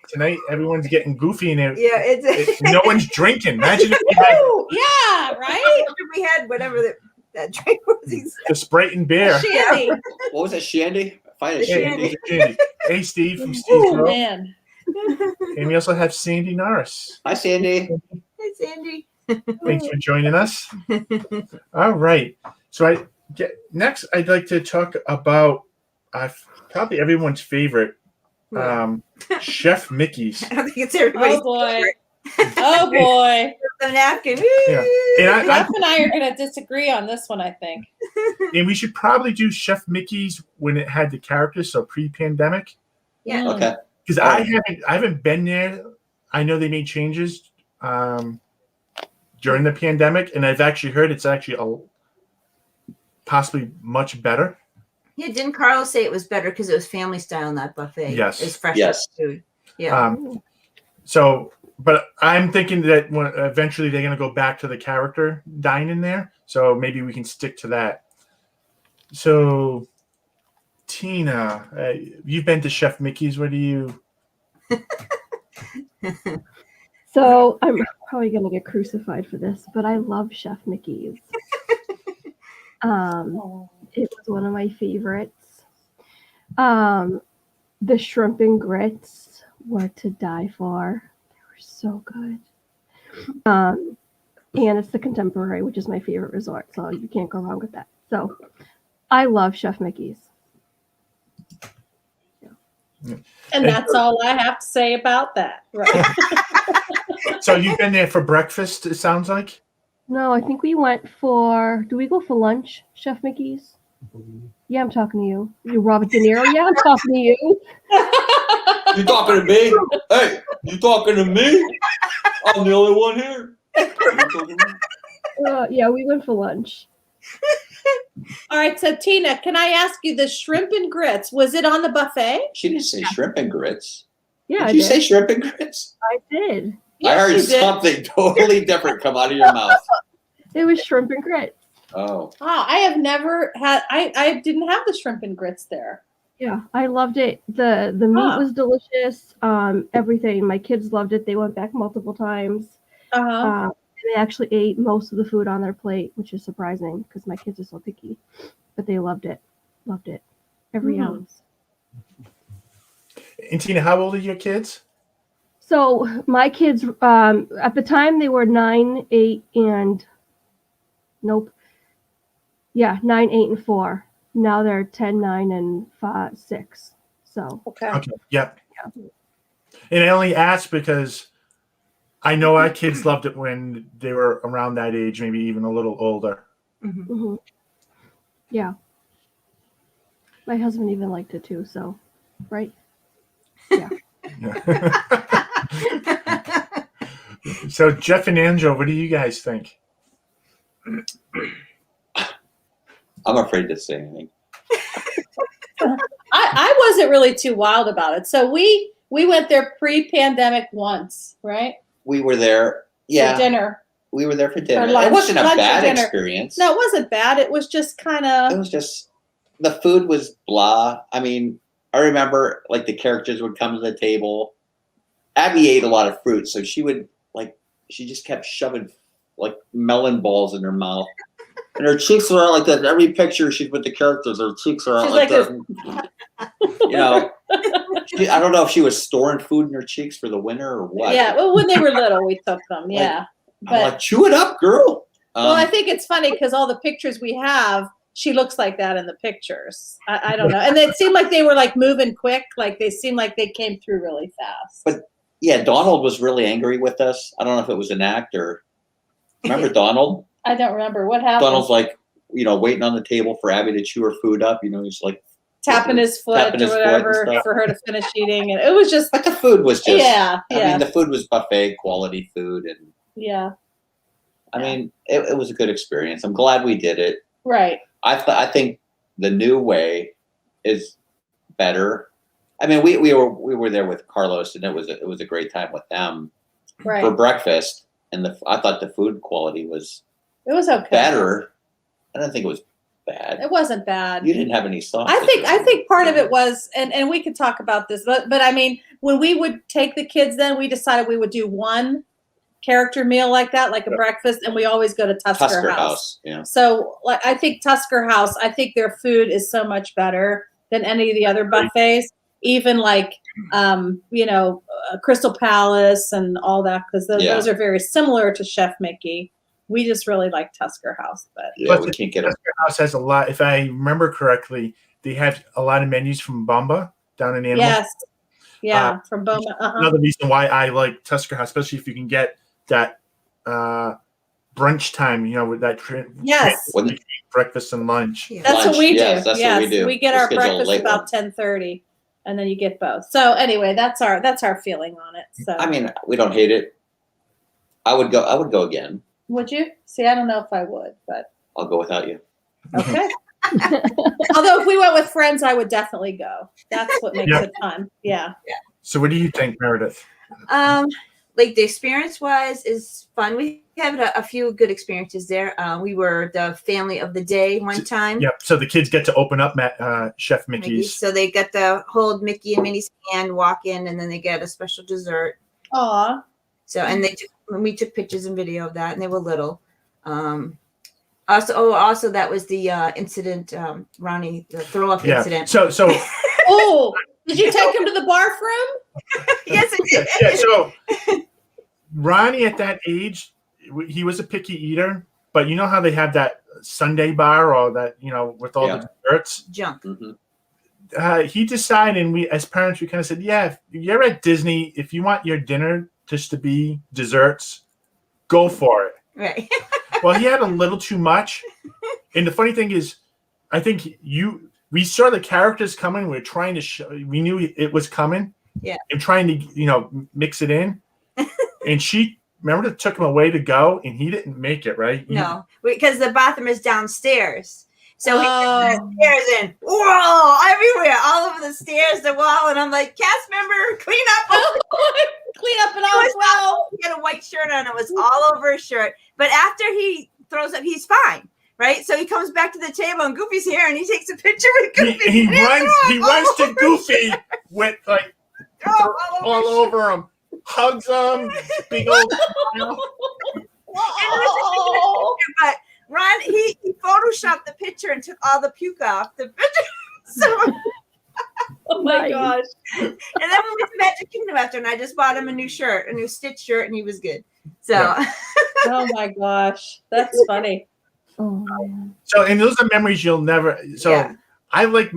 Tonight, everyone's getting goofy and Yeah, it's no one's drinking. Imagine if we had Ooh, yeah, right? we had whatever that drink was. the Sprite and beer. Shandy. What was it, Shandy? Find a Shandy. Shandy. Hey, Steve from Steve's Oh Row. man. And we also have Sandy Norris. Hi, Sandy. Hey, Sandy. Thanks for joining us. All right. So next, I'd like to talk about probably everyone's favorite, Chef Mickey's. I don't think it's everybody's Oh boy. favorite. Oh boy. The napkin. Yeah. And Jeff and I are gonna disagree on this one, I think. and we should probably do Chef Mickey's when it had the characters, so pre-pandemic. Yeah. Okay. Because I haven't been there. I know they made changes during the pandemic, and I've actually heard it's actually possibly much better. Yeah, didn't Carlos say it was better because it was family style, not buffet? Yes. It's fresh Yes. food. Yeah. But I'm thinking that eventually they're going to go back to the character dining there. So maybe we can stick to that. So, Tina, you've been to Chef Mickey's. What do you? So I'm probably gonna get crucified for this, but I love Chef Mickey's. It was one of my favorites. The shrimp and grits were to die for. They were so good. and it's the Contemporary, which is my favorite resort. So you can't go wrong with that. So I love Chef Mickey's. And that's all I have to say about that. Right. So you've been there for breakfast, it sounds like? No, I think we went for. Do we go for lunch, Chef Mickey's? Yeah, I'm talking to you. You Robert De Niro? Yeah, I'm talking to you. You talking to me? Hey, you talking to me? I'm the only one here. Yeah, we went for lunch. All right, so Tina, can I ask you, the shrimp and grits, was it on the buffet? She didn't say shrimp and grits. Yeah, Did you say shrimp and grits? I did. I heard Yes, you did. something totally different come out of your mouth. It was shrimp and grits. Oh. Oh, I have never had. I didn't have the shrimp and grits there. Yeah, I loved it. The meat was delicious. Everything. My kids loved it. They went back multiple times. They actually ate most of the food on their plate, which is surprising because my kids are so picky. But they loved it. Loved it. Every ounce. And Tina, how old are your kids? So my kids, at the time, they were 9, 8, and 9, 8, and 4. Now they're 10, 9, and 5, 6. So Okay. Yep. And I only asked because I know our kids loved it when they were around that age, maybe even a little older. Mm-hmm. Yeah. My husband even liked it too. So, right? Yeah. So Jeff and Angel, what do you guys think? I'm afraid to say anything. I wasn't really too wild about it. So we went there pre-pandemic once, right? We were there. Yeah. For dinner. We were there for dinner. lunch. It wasn't a Lunch or bad dinner. experience. No, it wasn't bad. It was just kind It of. was just, the food was blah. I mean, I remember like the characters would come to the table. Abby ate a lot of fruit, so she just kept shoving like melon balls in her mouth. And her cheeks were out like that. Every picture she'd put the characters, her cheeks are out She's like like that. You know, I don't know if she was storing food in her cheeks for the winter or what. Yeah, well, when they were little, we took them. Yeah. I'm like, chew it up, girl. Well, I think it's funny because all the pictures we have, she looks like that in the pictures. I don't know. And it seemed like they were like moving quick. Like they seemed like they came through really fast. But yeah, Donald was really angry with us. I don't know if it was an act or. Remember Donald? I don't remember what happened. Donald's like, waiting on the table for Abby to chew her food up. He's like tapping his foot or whatever for her to finish eating, and it was just. But the food was just. Yeah. I mean, the food was buffet quality food, and. Yeah. I mean, it was a good experience. I'm glad we did it. Right. I think the new way is better. I mean, we were there with Carlos, and it was a great time with them Right. for breakfast. And I thought the food quality was. It was okay. Better. I don't think it was bad. It wasn't bad. You didn't have any sauce. I think part of it was, and we could talk about this, but I mean, when we would take the kids, then we decided we would do one character meal like that, like a breakfast, and we always go to Tusker House. Yeah. So, like, I think Tusker House, I think their food is so much better than any of the other buffets. Even like, Crystal Palace and all that, because those are very similar to Chef Mickey. We just really like Tusker House, but we can't get it. Tusker House has a lot. If I remember correctly, they have a lot of menus from Bomba down in Animal. Yes, yeah, from Bomba. Another reason why I like Tusker House, especially if you can get that brunch time, with that breakfast and lunch. Yeah. That's what we do. Yes, that's what we do. We get We'll our schedule a breakfast late about 10:30, and then you get both. So anyway, that's our feeling on it. So I mean, we don't hate it. I would go again. would you? See, I don't know if I would, but I'll go without you. okay. Although if we went with friends, I would definitely go. That's what makes it fun. Yeah. So what do you think, Meredith? Like the experience wise is fun. We have a few good experiences there. We were the family of the day one time. Yep. So the kids get to open up Chef Mickey's. So they get to hold Mickey and Minnie's hand, walk in, and then they get a special dessert. Aw. So, and we took pictures and video of that, and they were little. Also that was the incident, Ronnie, the throw up incident. So. Oh, did you take him to the barf room? Yes, I did. Yeah. So Ronnie at that age he was a picky eater, but you know how they have that Sunday bar or that, with all the desserts? Junk. Mm-hmm. He decided, and we as parents, we kind of said, yeah, if you're at Disney, if you want your dinner just to be desserts, go for it. Right. Well, he had a little too much. And the funny thing is, I think we saw the characters coming. We were trying to we knew it was coming. Yeah. And trying to, mix it in. And she, remember, took him away to go, and he didn't make it, right? No, because the bathroom is downstairs. So he gets the stairs and whoa, everywhere, all over the stairs, the wall. And I'm like, cast member, clean up. Clean up and all as well. He had a white shirt on. It was all over his shirt. But after he throws up, he's fine. Right? So he comes back to the table and Goofy's here and he takes a picture with Goofy. He runs to Goofy with like all over him. Hugs him. Big old smile. But Ron, he photoshopped the picture and took all the puke off the picture. So oh my gosh. And then we went to Magic Kingdom after, and I just bought him a new shirt, a new stitch shirt, and he was good. So oh my gosh. That's funny. Oh man. So, and those are memories you'll never. So, I like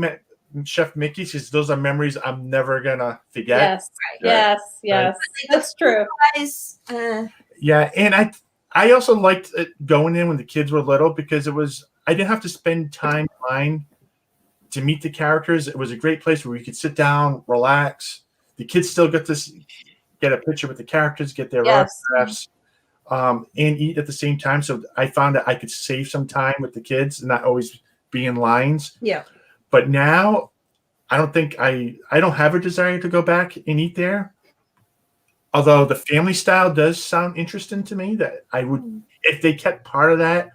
Chef Mickey because those are memories I'm never gonna forget. Yes, right. Yes. That's true. Yeah, and I also liked going in when the kids were little because I didn't have to spend time in line to meet the characters. It was a great place where you could sit down, relax. The kids still get to get a picture with the characters, get their autographs. And eat at the same time. So I found that I could save some time with the kids and not always be in lines. Yeah. But now I don't think I don't have a desire to go back and eat there. Although the family style does sound interesting to me, that I would, if they kept part of that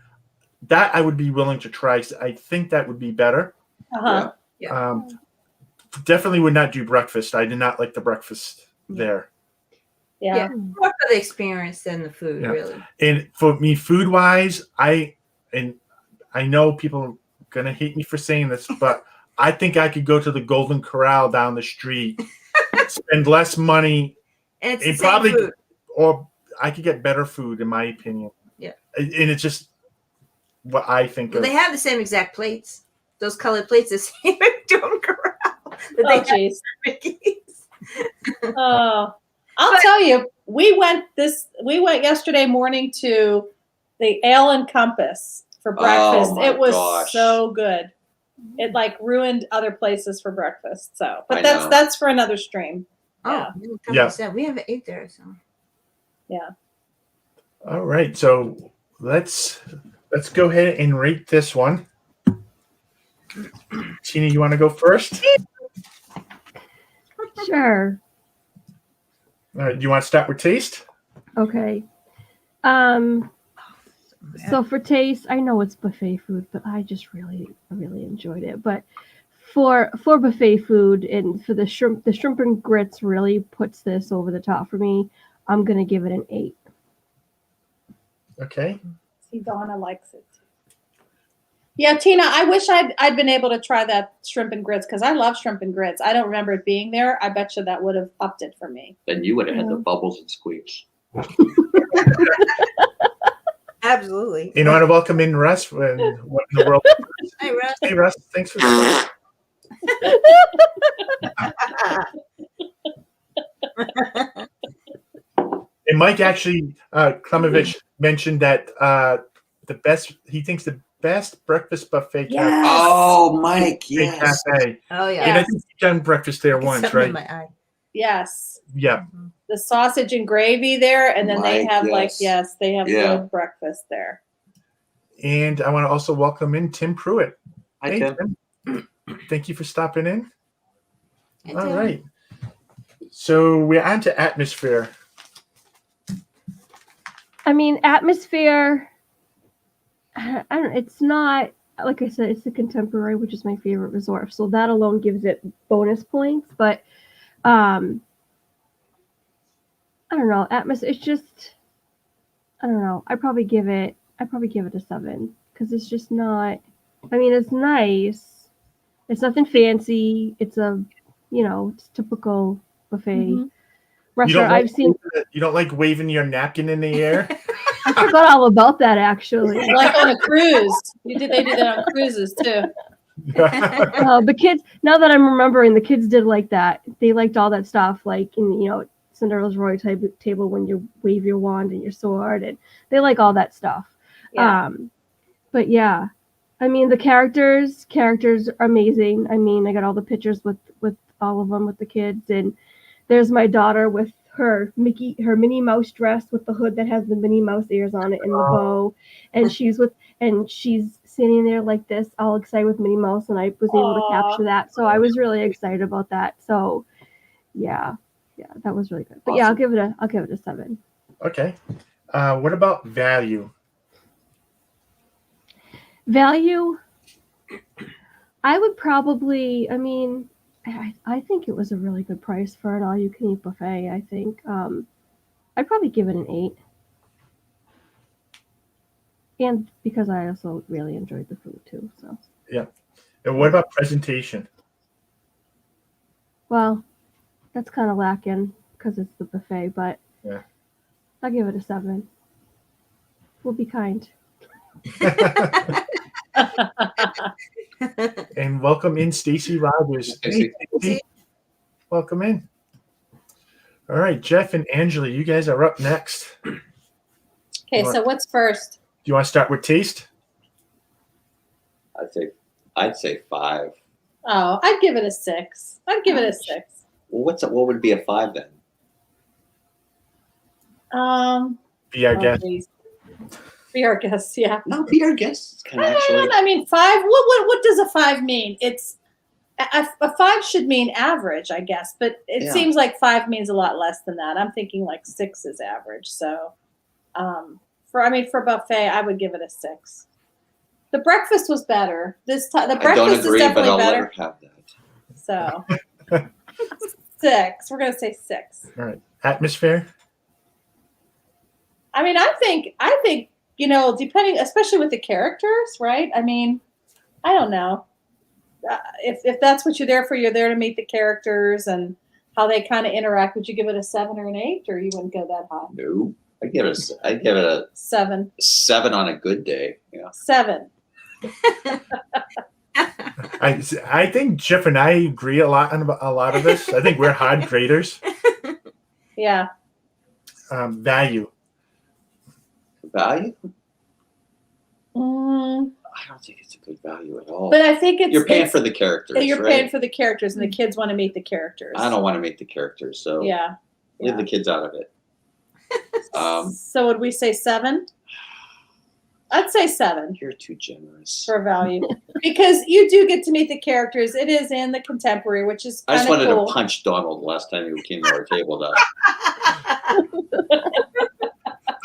I would be willing to try. I think that would be better. Uh-huh. Yeah. Definitely would not do breakfast. I did not like the breakfast there. Yeah. More for the experience than the food, really. And for me, food wise, I know people are gonna hate me for saying this, but I think I could go to the Golden Corral down the street, spend less money, and it's probably food. Or I could get better food, in my opinion. Yeah. And it's just what I think of. They have the same exact plates. Those colored plates, the same Golden Corral. Oh, jeez. Oh. I'll tell you, we went yesterday morning to the Ale and Compass for breakfast. It was so good. It like ruined other places for breakfast. So, but that's for another stream. Oh, yeah. We haven't ate there, so yeah. All right, so let's go ahead and rate this one. Tina, you want to go first? Sure. All right, do you want to start with taste? Okay. So for taste, I know it's buffet food, but I just really enjoyed it. But for buffet food and for the shrimp and grits really puts this over the top for me. I'm gonna give it an 8. Okay. See, Donna likes it. Yeah, Tina, I wish I'd been able to try that shrimp and grits because I love shrimp and grits. I don't remember it being there. I bet you that would have upped it for me. Then you would have had the bubbles and squeaks. Absolutely. You know, I want to welcome in Russ. What in the world? Hey, Russ. Hey, Russ. Thanks for. And Mike actually, Klemovich mentioned that he thinks the best breakfast buffet cafe. Oh, Mike, yes. Cafe. Oh, yeah. And I think you've done breakfast there once, right? In my eye. Yes. Yeah. The sausage and gravy there, and then they have they have good breakfast there. And I want to also welcome in Tim Pruitt. Hi, Tim. Thank you for stopping in. Hey, All Tim. right. So we're on to atmosphere. I mean, atmosphere. I don't know. It's not, like I said, it's the Contemporary, which is my favorite resort. So that alone gives it bonus points. But I don't know. Atmosphere. It's just, I don't know. I'd probably give it a 7 because it's just not. I mean, it's nice. It's nothing fancy. It's it's typical buffet restaurant. I've seen. You don't like waving your napkin in the air? I forgot all about that actually. Like on a cruise. They do that on cruises too. The kids, now that I'm remembering, the kids did like that. They liked all that stuff, like in Cinderella's Royal Table when you wave your wand and your sword, and they like all that stuff. Yeah. But yeah, I mean the characters are amazing. I mean I got all the pictures with all of them with the kids, and there's my daughter with her Minnie Mouse dress with the hood that has the Minnie Mouse ears on it and the bow, and she's sitting there like this, all excited with Minnie Mouse, and I was able to capture that. So I was really excited about that. So yeah, that was really good. But Awesome. yeah, I'll give it a 7. Okay. What about value? Value, I would probably, I mean, I think it was a really good price for an all-you-can-eat buffet. I think I'd probably give it an 8. And because I also really enjoyed the food too. So Yeah. And what about presentation? well, that's kind of lacking because it's the buffet, but Yeah. I'll give it a 7. We'll be kind. And welcome in Stacy Rogers. Stacy. Stacy. Welcome in. All right, Jeff and Angela, you guys are up next. Do Okay, so what's first? you want to start with taste? I'd say 5. Oh, I'd give it a 6. I'd give it a 6. Well, what would be a 5 then? Be our guest. Geez. Be our guest, yeah. No, be our guest. Kind of actually. I mean, 5. What does a 5 mean? It's a 5 should mean average, I guess, but it seems like 5 means a lot less than that. I'm thinking like 6 is average. So, for a buffet, I would give it a 6. The breakfast was better this time. The I don't breakfast agree, is but definitely I'll let better. her have that. So, 6. We're gonna say 6. All right. Atmosphere? I mean, I think depending, especially with the characters, right? I mean, I don't know. If that's what you're there for, you're there to meet the characters and how they kind of interact. Would you give it a 7 or an 8, or you wouldn't go that high? No, I'd give it a 7. 7 on a good day. Yeah. 7. I think Jeff and I agree a lot on a lot of this. I think we're hard graders. Yeah. Value. Value? Mm, I don't think it's a good value at all. but I think You're paying for the characters, you're right? paying for the characters, and the kids want to meet the characters. I don't want to meet the characters, so Yeah. leave the kids out of it. So would we say 7? I'd say 7 You're too generous. for value because you do get to meet the characters. It is in the contemporary, which is I just kind of wanted cool. to punch Donald last time he came to our table. Though.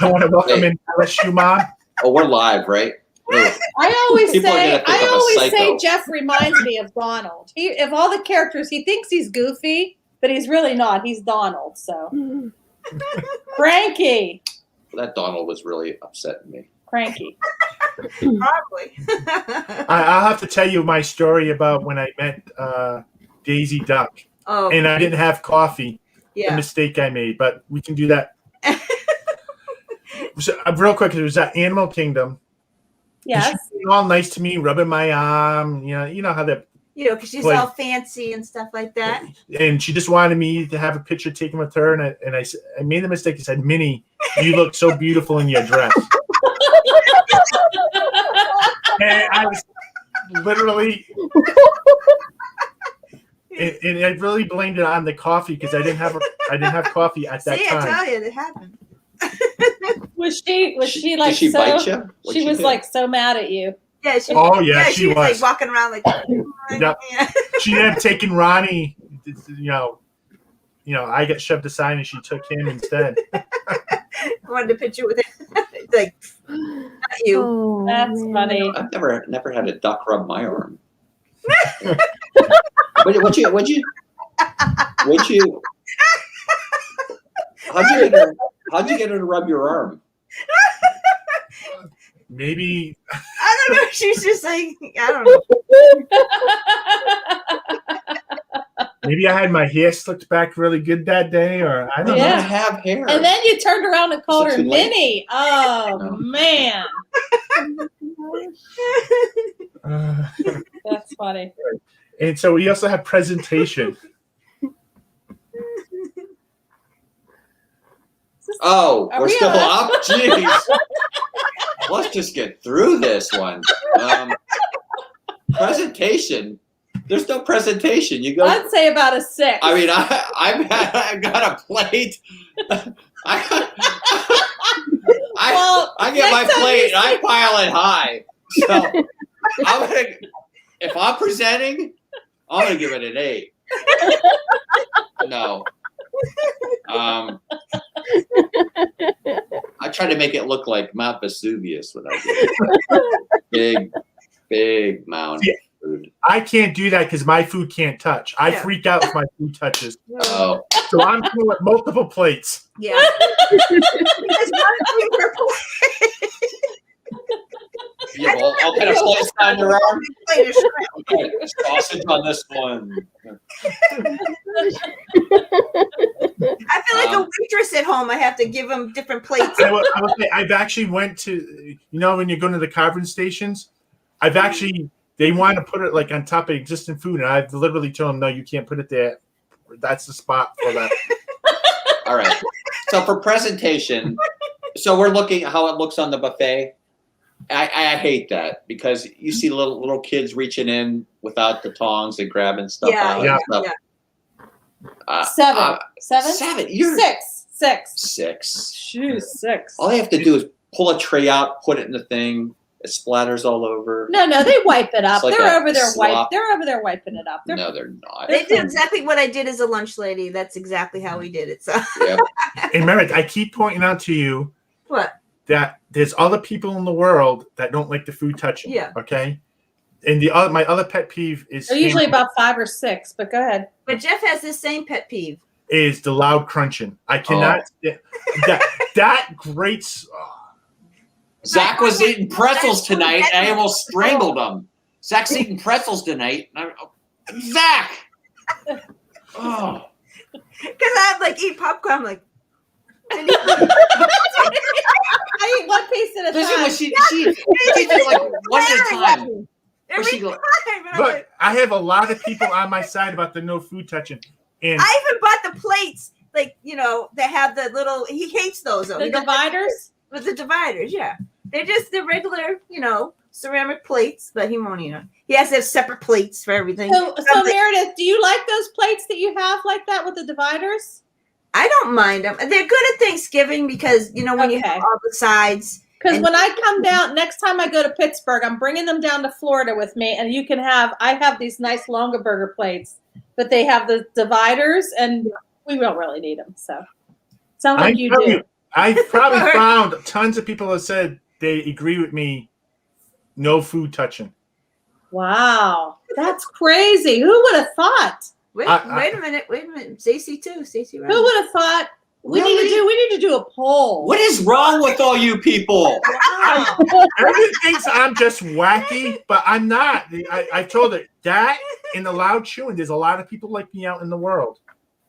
I want to welcome in LSU Mom. Oh, we're live, right? Oh, I always People are gonna think I'm a say psycho. Jeff reminds me of Donald. Of all the characters, he thinks he's Goofy, but he's really not. He's Donald. So cranky. that Donald was really upsetting me. Cranky. Probably. I'll have to tell you my story about when I met Daisy Duck Oh, and I didn't have coffee. The yeah. mistake I made, but we can do that. So, real quick, it was at Animal Kingdom. Yes. She was all nice to me, rubbing my arm. You know how that. Because she's Like- all fancy and stuff like that. And she just wanted me to have a picture taken with her, and I made the mistake. I said, "Minnie, you look so beautiful in your dress." And I was literally, and I really blamed it on the coffee because I didn't have coffee at that See, time. I tell you, it happened. Was she like Did she so? bite you? What'd She was do? like so mad at you. Yeah, she. Oh, yeah, she she was was. like walking around like. Yep. Yeah. She had taken Ronnie. I got shoved aside and she took him instead. Wanted to picture with it. Like, not you. Oh, That's man. funny. I've never had a duck rub my arm. Would you? How'd you get her to rub your arm? Maybe I don't know. She's just like, I don't know. Maybe I had my hair slicked back really good that day, or I don't Yeah. I have hair. And then you turned around and called Is it her too late? Minnie. Oh, No. man. know. That's funny. And so we also have presentation. Oh, Are we're we still on? up? Jeez. Let's just get through this one. Presentation. There's no presentation. You go. I'd say about a 6. I mean, I've got a plate. I get my next time plate you and I pile it high. So if I'm presenting, I'm gonna give it an 8. No. I try to make it look like Mount Vesuvius when I do it. Big mound of food. I can't do that because my food can't touch. I freak out if my food touches. Oh. So I'm doing with multiple plates. Yeah. Yeah, well, I'll kind of slice down your arm. Okay, sausage on this one. I feel like a waitress at home. I have to give them different plates. I would say I've actually went to, when you're going to the carving stations, they want to put it like on top of existing food, and I've literally told them, no, you can't put it there. That's the spot for that. All right. So for presentation, so we're looking at how it looks on the buffet. I hate that because you see little kids reaching in without the tongs and grabbing stuff out. Yeah. And stuff. 7. 7? 7. You're 6. 6. 6. Shoot, 6. All they have to do is pull a tray out, put it in the thing. It splatters all over. No, they wipe it up. It's like They're a over there slop. They're over there wiping it up. No, they're not. They did exactly what I did as a lunch lady. That's exactly how we did it. So Yep. And remember, I keep pointing out to you what? that there's other people in the world that don't like the food touching. Yeah. Okay. And my other pet peeve is They're usually about 5 or 6, but go ahead. But Jeff has the same pet peeve. is the loud crunching. I cannot. That grates. Zach was eating pretzels tonight, and I almost strangled him. Zach's eating pretzels tonight. Zach! Oh. Because I eat popcorn. I'm like, I eat one piece at a time. She did like one at a time. every she go- time. And I'm Look, like, I have a lot of people on my side about the no food touching. And I even bought the plates, that have the little. He hates those though. The He don't- dividers? with the dividers, yeah. They're just the regular, ceramic plates, but he won't eat them. He has to have separate plates for everything. So Meredith, do you like those plates that you have like that with the dividers? I don't mind them. They're good at Thanksgiving because when you Okay. have all the sides. Because And- when I come down, next time I go to Pittsburgh, I'm bringing them down to Florida with me, and I have these nice Longaberger plates, but they have the dividers, and we don't really need them. So sounds like you do. I've probably found tons of people have said they agree with me. No food touching. Wow, that's crazy. Who would have thought? Wait a minute. Stacy too. Stacy. Who would have thought? We Really? need to do a poll. What is wrong with all you people? Wow. Everyone thinks I'm just wacky, but I'm not. I told it that in the loud chewing, there's a lot of people like me out in the world.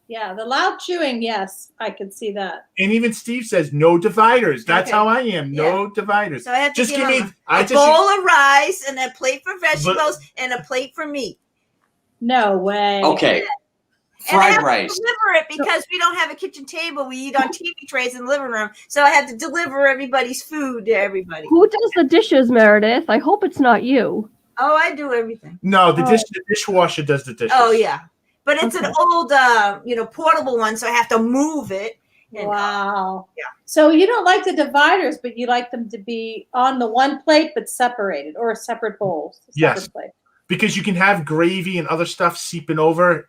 Yeah, the loud chewing. Yes, I could see that. And even Steve says no dividers. That's Okay. how I am. No dividers. So I have to Just give give me. him I a just. bowl of rice and a plate for vegetables and a plate for meat. No way. Okay. And I Fried have rice. to deliver it because we don't have a kitchen table. We eat on TV trays in the living room. So I have to deliver everybody's food to everybody. Who does the dishes, Meredith? I hope it's not you. Oh, I do everything. No, the dishwasher does the dishes. Oh, yeah. But it's an Okay. old, portable one, so I have to move it. And, Wow. Yeah. So you don't like the dividers, but you like them to be on the one plate but separated, or separate bowls. Yes. Separate plate. Because you can have gravy and other stuff seeping over.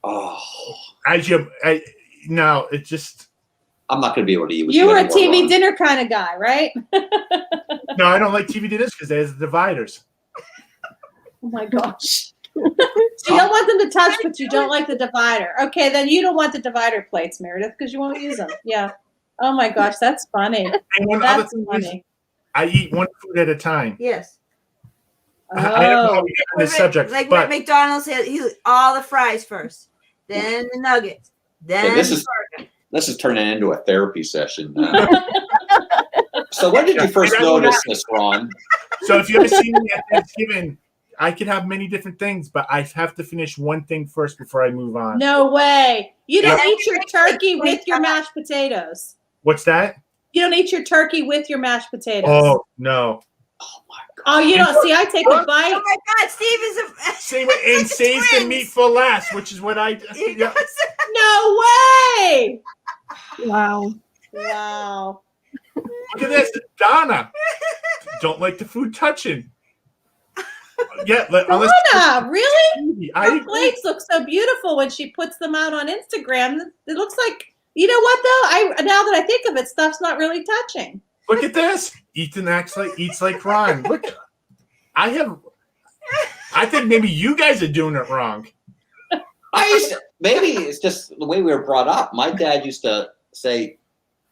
Oh, No, it just. I'm not going to be able to eat with You were a anymore, TV Ron. dinner kind of guy, right? No, I don't like TV dinners because there's the dividers. Oh my gosh. So you don't want them to touch, but you don't like the divider. Okay, then you don't want the divider plates, Meredith, because you won't use them. Yeah. Oh my gosh, that's funny. And one other That's thing is, funny. I eat one food at a time. yes. I don't know how Oh, we got on this subject, Like but McDonald's, he all the fries first, then the nuggets, then Okay, this the is- burger. This is turning into a therapy session now. So when did you first notice this, Ron? so if you ever see me at Thanksgiving, I could have many different things, but I have to finish one thing first before I move on. no way. You don't Yeah. eat your turkey with your mashed potatoes. What's that? You don't eat your turkey with your mashed potatoes. Oh no! Oh, you don't see. I take a Oh bite. my God, Steve is a Same way, and saves the meat for last, which is what I. He Yeah. does. No way. Wow. Wow. Look at this, Donna. Don't like the food touching. Yeah, unless Donna, really? I Her agree. plates look so beautiful when she puts them out on Instagram. It looks like, you know what though? Now that I think of it, stuff's not really touching. Look at this. Ethan eats like Ron. Look, I think maybe you guys are doing it wrong. Maybe it's just the way we were brought up. My dad used to say,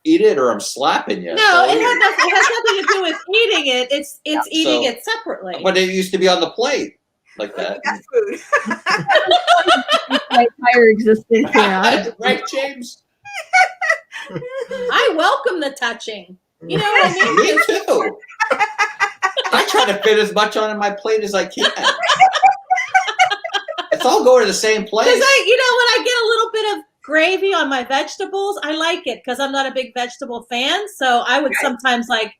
"Eat it, or I'm slapping you." No, So- it has nothing to do with eating it. It's eating so- it separately. But it used to be on the plate like that. That's food. My entire existence. Yeah. Right, James? I welcome the touching. You know what I mean? Me too. I try to fit as much on my plate as I can. It's all going to the same place. Because when I get a little bit of gravy on my vegetables, I like it because I'm not a big vegetable fan. So I would sometimes I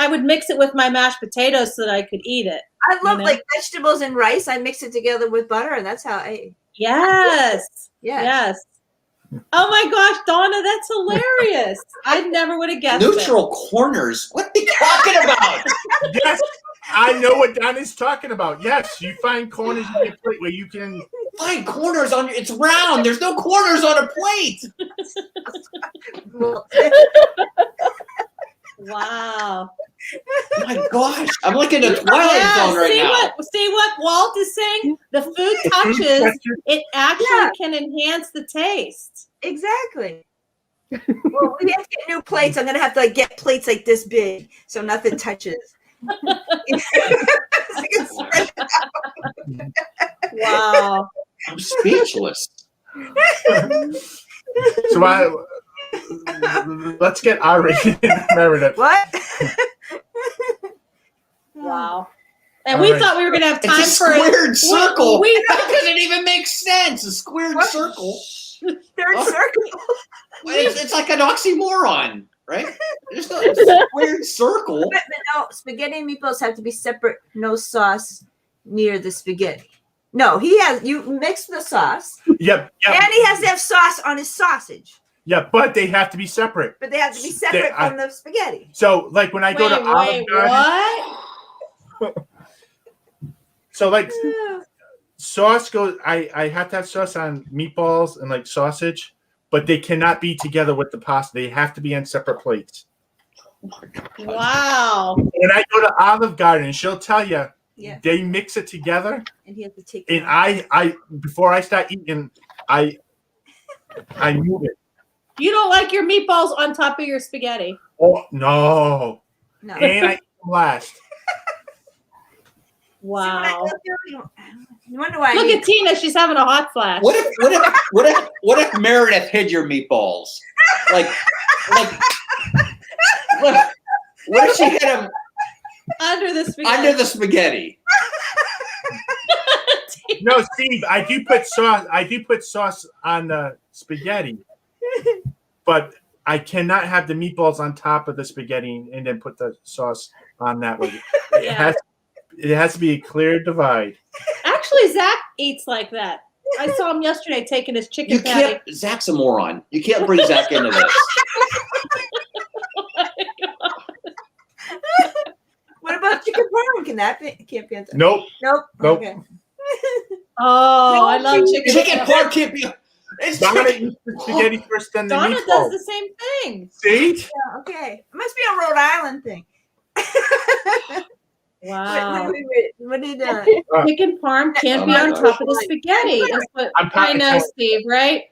would mix it with my mashed potatoes so that I could eat it. I love know? like vegetables and rice. I mix it together with butter, and that's how I. Yes. Yeah. Yes. Oh my gosh, Donna, that's hilarious. I never would have guessed Neutral corners. What are you talking about? Yes, I know what Donna's talking about. Yes, you find corners in your plate where you can. Find corners on your. It's round. There's no corners on a plate. Well, Wow. Oh my gosh, I'm like in a Twilight Zone right now. See what Walt is saying? The food touches, it actually can enhance the taste. exactly. Well, we have to get new plates. I'm gonna have to get plates like this big, so nothing touches. Wow. I'm speechless. So let's get R-rated Meredith. What? Wow. And All we right. thought we were going to have time It's a for squared circle. we- That doesn't even make sense. A squared What? circle. Third circle. Well, it's like an oxymoron, right? Just a squared circle. But no, spaghetti and meatballs have to be separate. No sauce near the spaghetti. No, you mix the sauce, Yep. and he has to have sauce on his sausage. Yeah, but they have to be separate. But they have to be separate from the spaghetti. So, like when I go to Olive Garden, what? so like sauce goes. I have to have sauce on meatballs and like sausage, but they cannot be together with the pasta. They have to be on separate plates. Wow. When I go to Olive Garden, she'll tell you Yeah, they mix it together, and he has to take. and it out. I before I start eating, I move it. You don't like your meatballs on top of your spaghetti. Oh no! No. And I eat them last. Wow. You wonder why. Look at Tina. She's having a hot flash. What if Meredith hid your meatballs? Like what if she hid them Under the spaghetti. under the spaghetti? No, Steve, I do put sauce. I do put sauce on the spaghetti, but I cannot have the meatballs on top of the spaghetti and then put the sauce on that way. Yeah. It has to be a clear divide. Actually, Zach eats like that. I saw him yesterday taking his chicken You patty. can't. Zach's a moron. You can't bring Zach into this. What about chicken parm? Can that be? Can't be. Nope. Nope. Nope. Okay. Oh, I love chicken. Chicken parm can't be. It's Donna chicken. eats the spaghetti first, then the Donna meatballs. does the same thing. See? Yeah, okay. It must be a Rhode Island thing. Wow. What did Chicken parm can't Oh be my on gosh. top of the spaghetti. Is what I'm I know, Italian. Steve, right?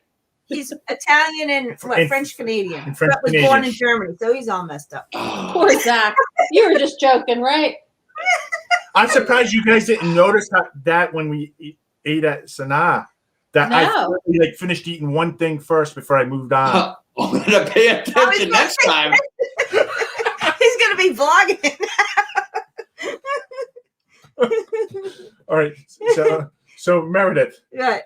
he's Italian and And- French Canadian. and French But was Canadian. born in Germany, so he's all messed up. Poor Zach. You were just joking, right? I'm surprised you guys didn't notice that when we ate at Sanaa. That I finally, like finished eating one thing first before I moved on. I'm gonna pay attention next time. He's gonna be vlogging. All right, so Meredith. Right.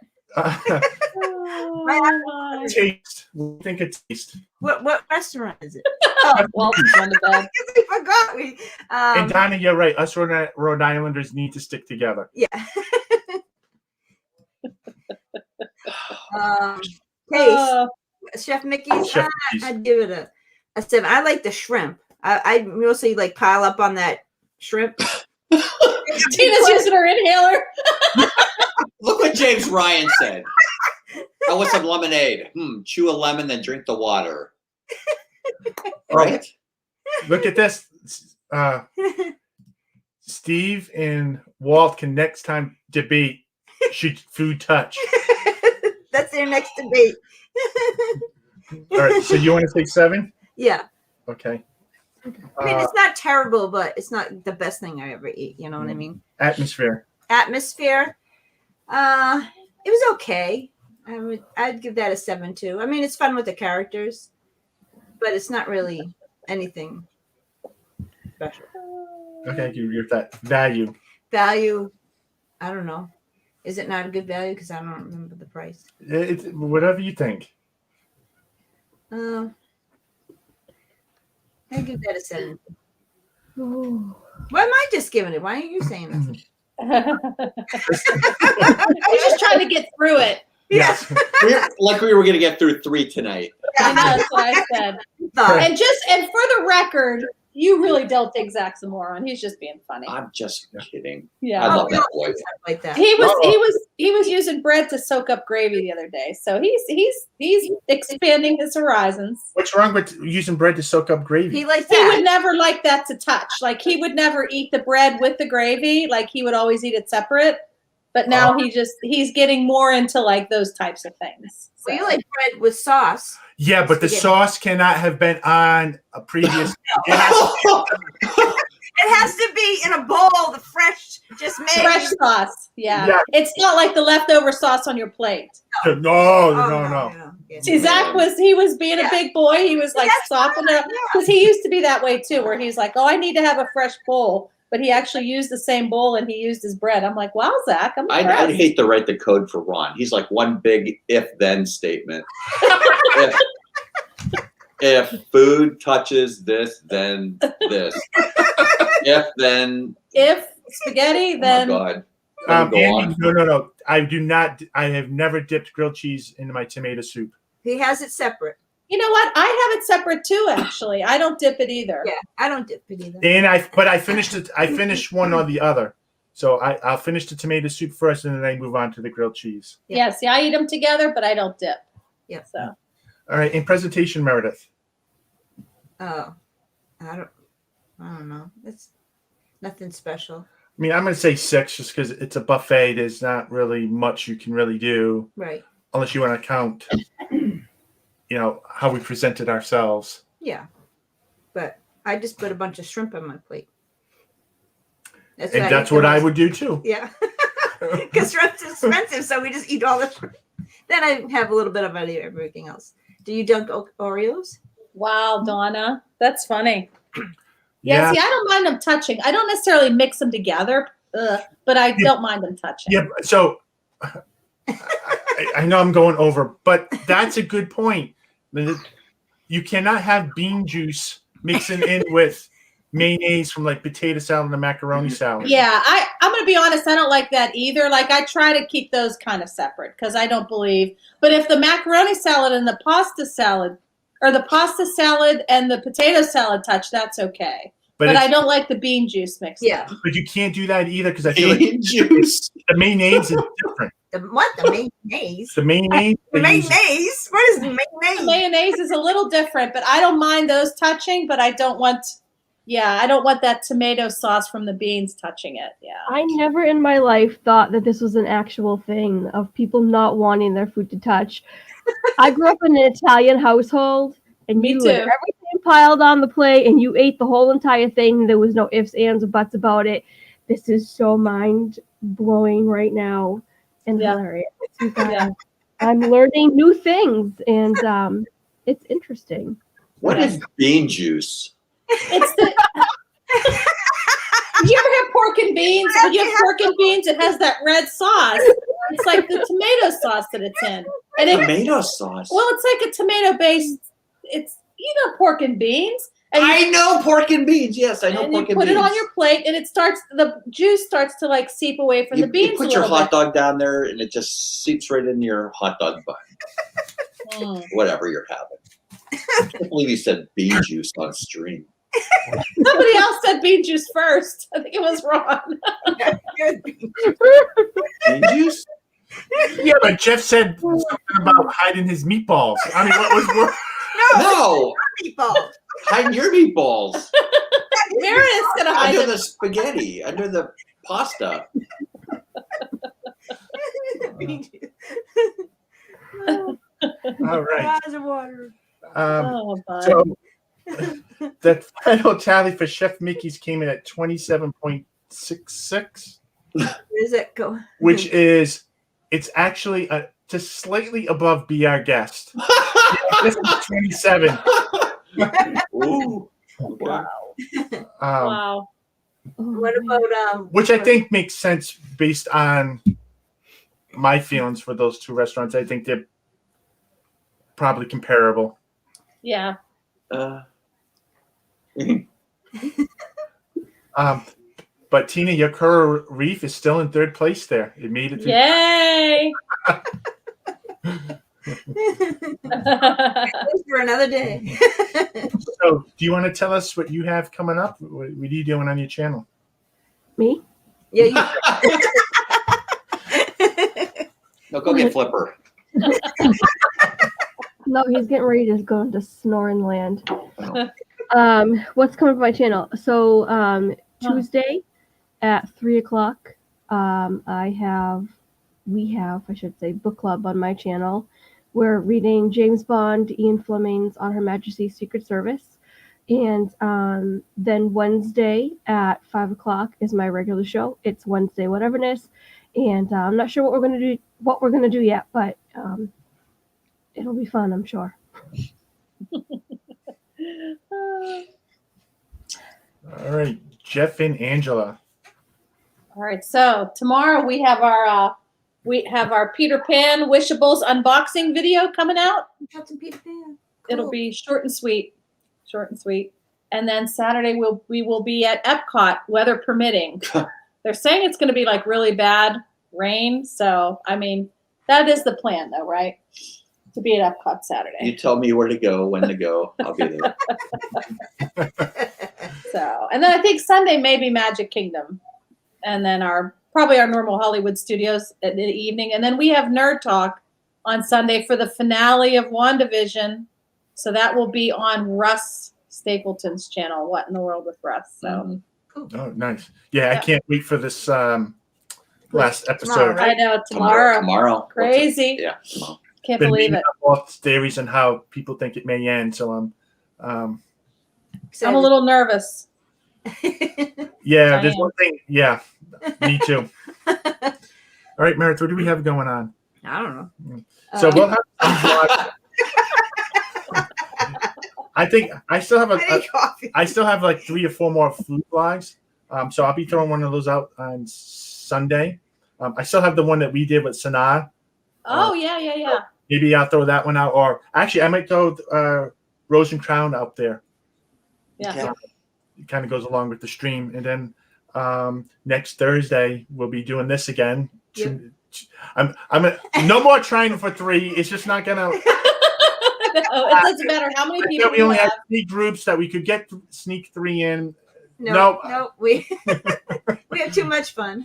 Taste. What do you think it tastes? What restaurant is it? Well, on the bed. I forgot. And Donna, you're right. Us Rhode Islanders need to stick together. Yeah. Taste. Chef Mickey's. I'd give it a 7. I like the shrimp. I mostly like pile up on that shrimp. Tina's using her inhaler. Look what James Ryan said. I want some lemonade. Chew a lemon, then drink the water. Right? Look at this. Steve and Walt can next time debate, should food touch? That's their next debate. All right, so you want to say 7? Yeah. Okay. I mean, it's not terrible, but it's not the best thing I ever eat. You know what I mean? Atmosphere. It was okay. I'd give that a 7 too. I mean, it's fun with the characters, but it's not really anything special. Okay, you give that value. Value, I don't know. Is it not a good value? Because I don't remember the price. It's whatever you think. I give that a 7. Why am I just giving it? Why aren't you saying this? He's just trying to get through it. Yes. We were going to get through 3 tonight. I know, that's what I said. And for the record, you really don't think Zach's a moron. He's just being funny. I'm just kidding. Yeah, I love that boy. Like that. He was using bread to soak up gravy the other day, so he's expanding his horizons. What's wrong with using bread to soak up gravy? He likes He that. would never like that to touch. Like he would never eat the bread with the gravy. Like he would always eat it separate. But now he's getting more into like those types of things. So. Well, you like bread with sauce. Yeah, but the sauce cannot have been on a previous. It has to be in a bowl, the fresh, just made. Fresh sauce. Yeah. It's not like the leftover sauce on your plate. No. See, Zach was being a big boy. He was like softening it up because he used to be that way too, where he's like, oh, I need to have a fresh bowl. But he actually used the same bowl and he used his bread. I'm like, wow, Zach, I'm impressed. I'd hate to write the code for Ron. He's like one big if-then statement. if food touches this, then this. If spaghetti, then. Oh my God. Andy, no. I do not. I have never dipped grilled cheese into my tomato soup. He has it separate. You know what? I have it separate too, actually. I don't dip it either. Yeah, I don't dip it either. And I finished it. I finished one or the other. So I'll finish the tomato soup first, and then I move on to the grilled cheese. Yeah. See, I eat them together, but I don't dip. Yeah. So. All right. In presentation, Meredith. Oh, I don't know. It's nothing special. I mean, I'm going to say 6 just because it's a buffet. There's not really much you can really do. Right. Unless you want to count, how we presented ourselves. Yeah. But I just put a bunch of shrimp on my plate. That's what I would do too. Yeah. Because shrimp's expensive, so we just eat all the shrimp. Then I have a little bit of everything else. Do you dunk Oreos? Wow, Donna. That's funny. Yeah, see, I don't mind them touching. I don't necessarily mix them together, but I don't mind them touching. Yeah, so I know I'm going over, but that's a good point. You cannot have bean juice mixing in with mayonnaise from like potato salad and macaroni salad. Yeah, I'm going to be honest. I don't like that either. Like I try to keep those kind of separate because I don't believe. But if the macaroni salad and the pasta salad or the pasta salad and the potato salad touch, that's okay. But I don't like the bean juice mix. Yeah. But you can't do that either because I feel bean juice. The mayonnaise is different. The mayonnaise? The mayonnaise? The mayonnaise? What is mayonnaise? The mayonnaise is a little different, but I don't mind those touching, but I don't want that tomato sauce from the beans touching it. Yeah. I never in my life thought that this was an actual thing of people not wanting their food to touch. I grew up in an Italian household, and you had everything piled on the plate, and you ate the whole entire thing. There was no ifs, ands, or buts about it. this is so mind blowing right now and Yeah. hilarious. You guys, Yeah. I'm learning new things, and it's interesting. What is bean juice? It's the. You ever have pork and beans? When you have pork and beans, it has that red sauce. It's like the tomato sauce that it's in. And Tomato sauce. well, it's like a tomato based. It's pork and beans. And I know pork and beans. Yes, I know and pork you and put beans. it on your plate, and the juice starts to like seep away from the beans. You put a your little hot bit. dog down there, and it just seeps right into your hot dog bun. Whatever you're having. I can't believe you said bean juice on stream. Somebody else said bean juice first. I think it was Ron. Bean juice? Yeah, but Jeff said something about hiding his meatballs. I mean, what was worse? No. Meatballs. Hide your meatballs. Meredith's gonna hide Under them. the spaghetti. Under the pasta. All right. Glass of water. Oh, bud. So the final tally for Chef Mickey's came in at 27.66, Where's it go? which is it's actually just slightly above Be Our Guest. This is 27. Ooh. Wow. Oh, What man. about Which I think makes sense based on my feelings for those two restaurants. I think they're probably comparable. Yeah. But Tina, your Yakura Reef is still in third place there. It made it through. Yay. for another day? So, do you want to tell us what you have coming up? What are you doing on your channel? Me? Yeah, No, go get Flipper. No, he's getting ready to go into snoring land. Oh. What's coming up my channel? So Tuesday at 3:00, we have book club on my channel. We're reading James Bond, Ian Fleming's On Her Majesty's Secret Service, and then Wednesday at 5:00 is my regular show. It's Wednesday Whateverness, and I'm not sure what we're gonna do yet, but it'll be fun, I'm sure. All right, Jeff and Angela. All right, so tomorrow we have our Peter Pan Wishables unboxing video coming out. got some Peter Pan. It'll be short and sweet. And then Saturday we will be at Epcot, weather permitting. They're saying it's going to be like really bad rain, so I mean that is the plan, though, right? To be at Epcot Saturday. You tell me where to go, when to go. I'll be there. So, and then I think Sunday maybe Magic Kingdom, and then probably our normal Hollywood Studios at the evening, and then we have Nerd Talk on Sunday for the finale of WandaVision. So that will be on Russ Stapleton's channel. What in the World with Russ? So, Oh, nice. Yeah, I can't wait for this last episode. Tomorrow, right? I know tomorrow. Tomorrow. Crazy. Yeah. Tomorrow. Can't Been believe reading it. up all theories on how people think it may end. So I'm I'm a little nervous. yeah, I there's am. one thing. Yeah, me too. All right, Meredith, what do we have going on? I don't know. So we'll have some vlogs. I think I still have coffee. I still have like 3 or 4 more food vlogs. So I'll be throwing one of those out on Sunday. I still have the one that we did with Sanaa. Oh yeah. Maybe I'll throw that one out, or actually I might throw Rose and Crown out there. Yeah. It kind of goes along with the stream, and then next Thursday we'll be doing this again. Yep. No more trying for 3. It's just not gonna. No, it doesn't matter how many people We only you have have. 3 groups that we could sneak 3 in. No, we we have too much fun.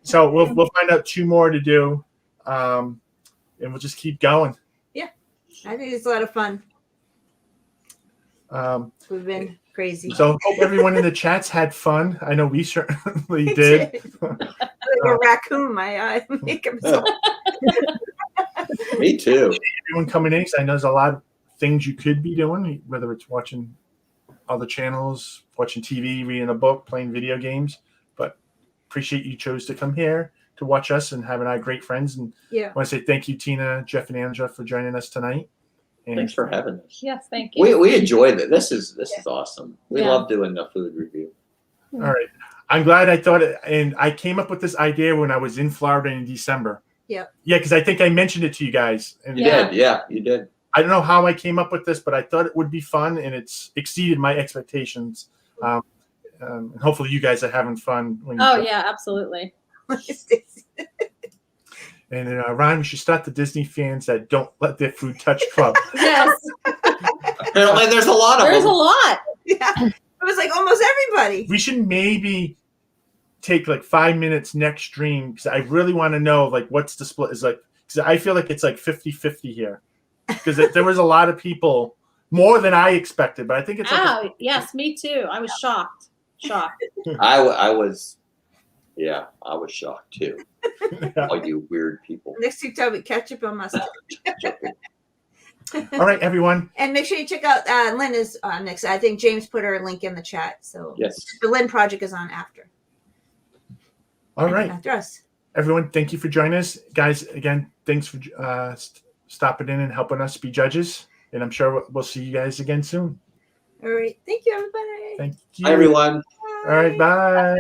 So we'll find out 2 more to do, and we'll just keep going. I think it's a lot of fun. Um, We've been crazy. so hope everyone in the chats had fun. I know we certainly did. Like a raccoon, my eye makeup. Me too. Everyone coming in, 'cause I know there's a lot of things you could be doing, whether it's watching other channels, watching TV, reading a book, playing video games. But appreciate you chose to come here to watch us and having our great friends. And Yeah. I want to say thank you, Tina, Jeff, and Angela, for joining us tonight. And Thanks for having us. Yes, thank you. We enjoyed it. This is awesome. We Yeah. love doing the food review. All right. I'm glad I thought it, and I came up with this idea when I was in Florida in December. Yeah. Yeah, because I think I mentioned it to you guys. And You Yeah. did. Yeah, you did. I don't know how I came up with this, but I thought it would be fun, and it's exceeded my expectations. And hopefully you guys are having fun. When you Oh come. yeah, absolutely. And Ron, we should start the Disney fans that don't let their food touch club. Yes, Apparently, there's a lot of there's a them. lot. Yeah. It was like almost everybody. We should maybe take like 5 minutes next stream because I really want to know like what's the split is like. Because I feel like it's like 50-50 here. Because there was a lot of people, more than I expected, but I think it's like Oh, yes, me too. I was shocked. I was shocked too. All you weird people. Next to Toby, ketchup and mustard. All right, everyone. And make sure you check out Lynn is on next. I think James put her link in the chat. So Yes. the Lynn project is on after. All right, After us. everyone. Thank you for joining us, guys. Again, thanks for stopping in and helping us be judges. And I'm sure we'll see you guys again soon. All right. Thank you, everybody. Thank you. Hi, everyone. All right, bye.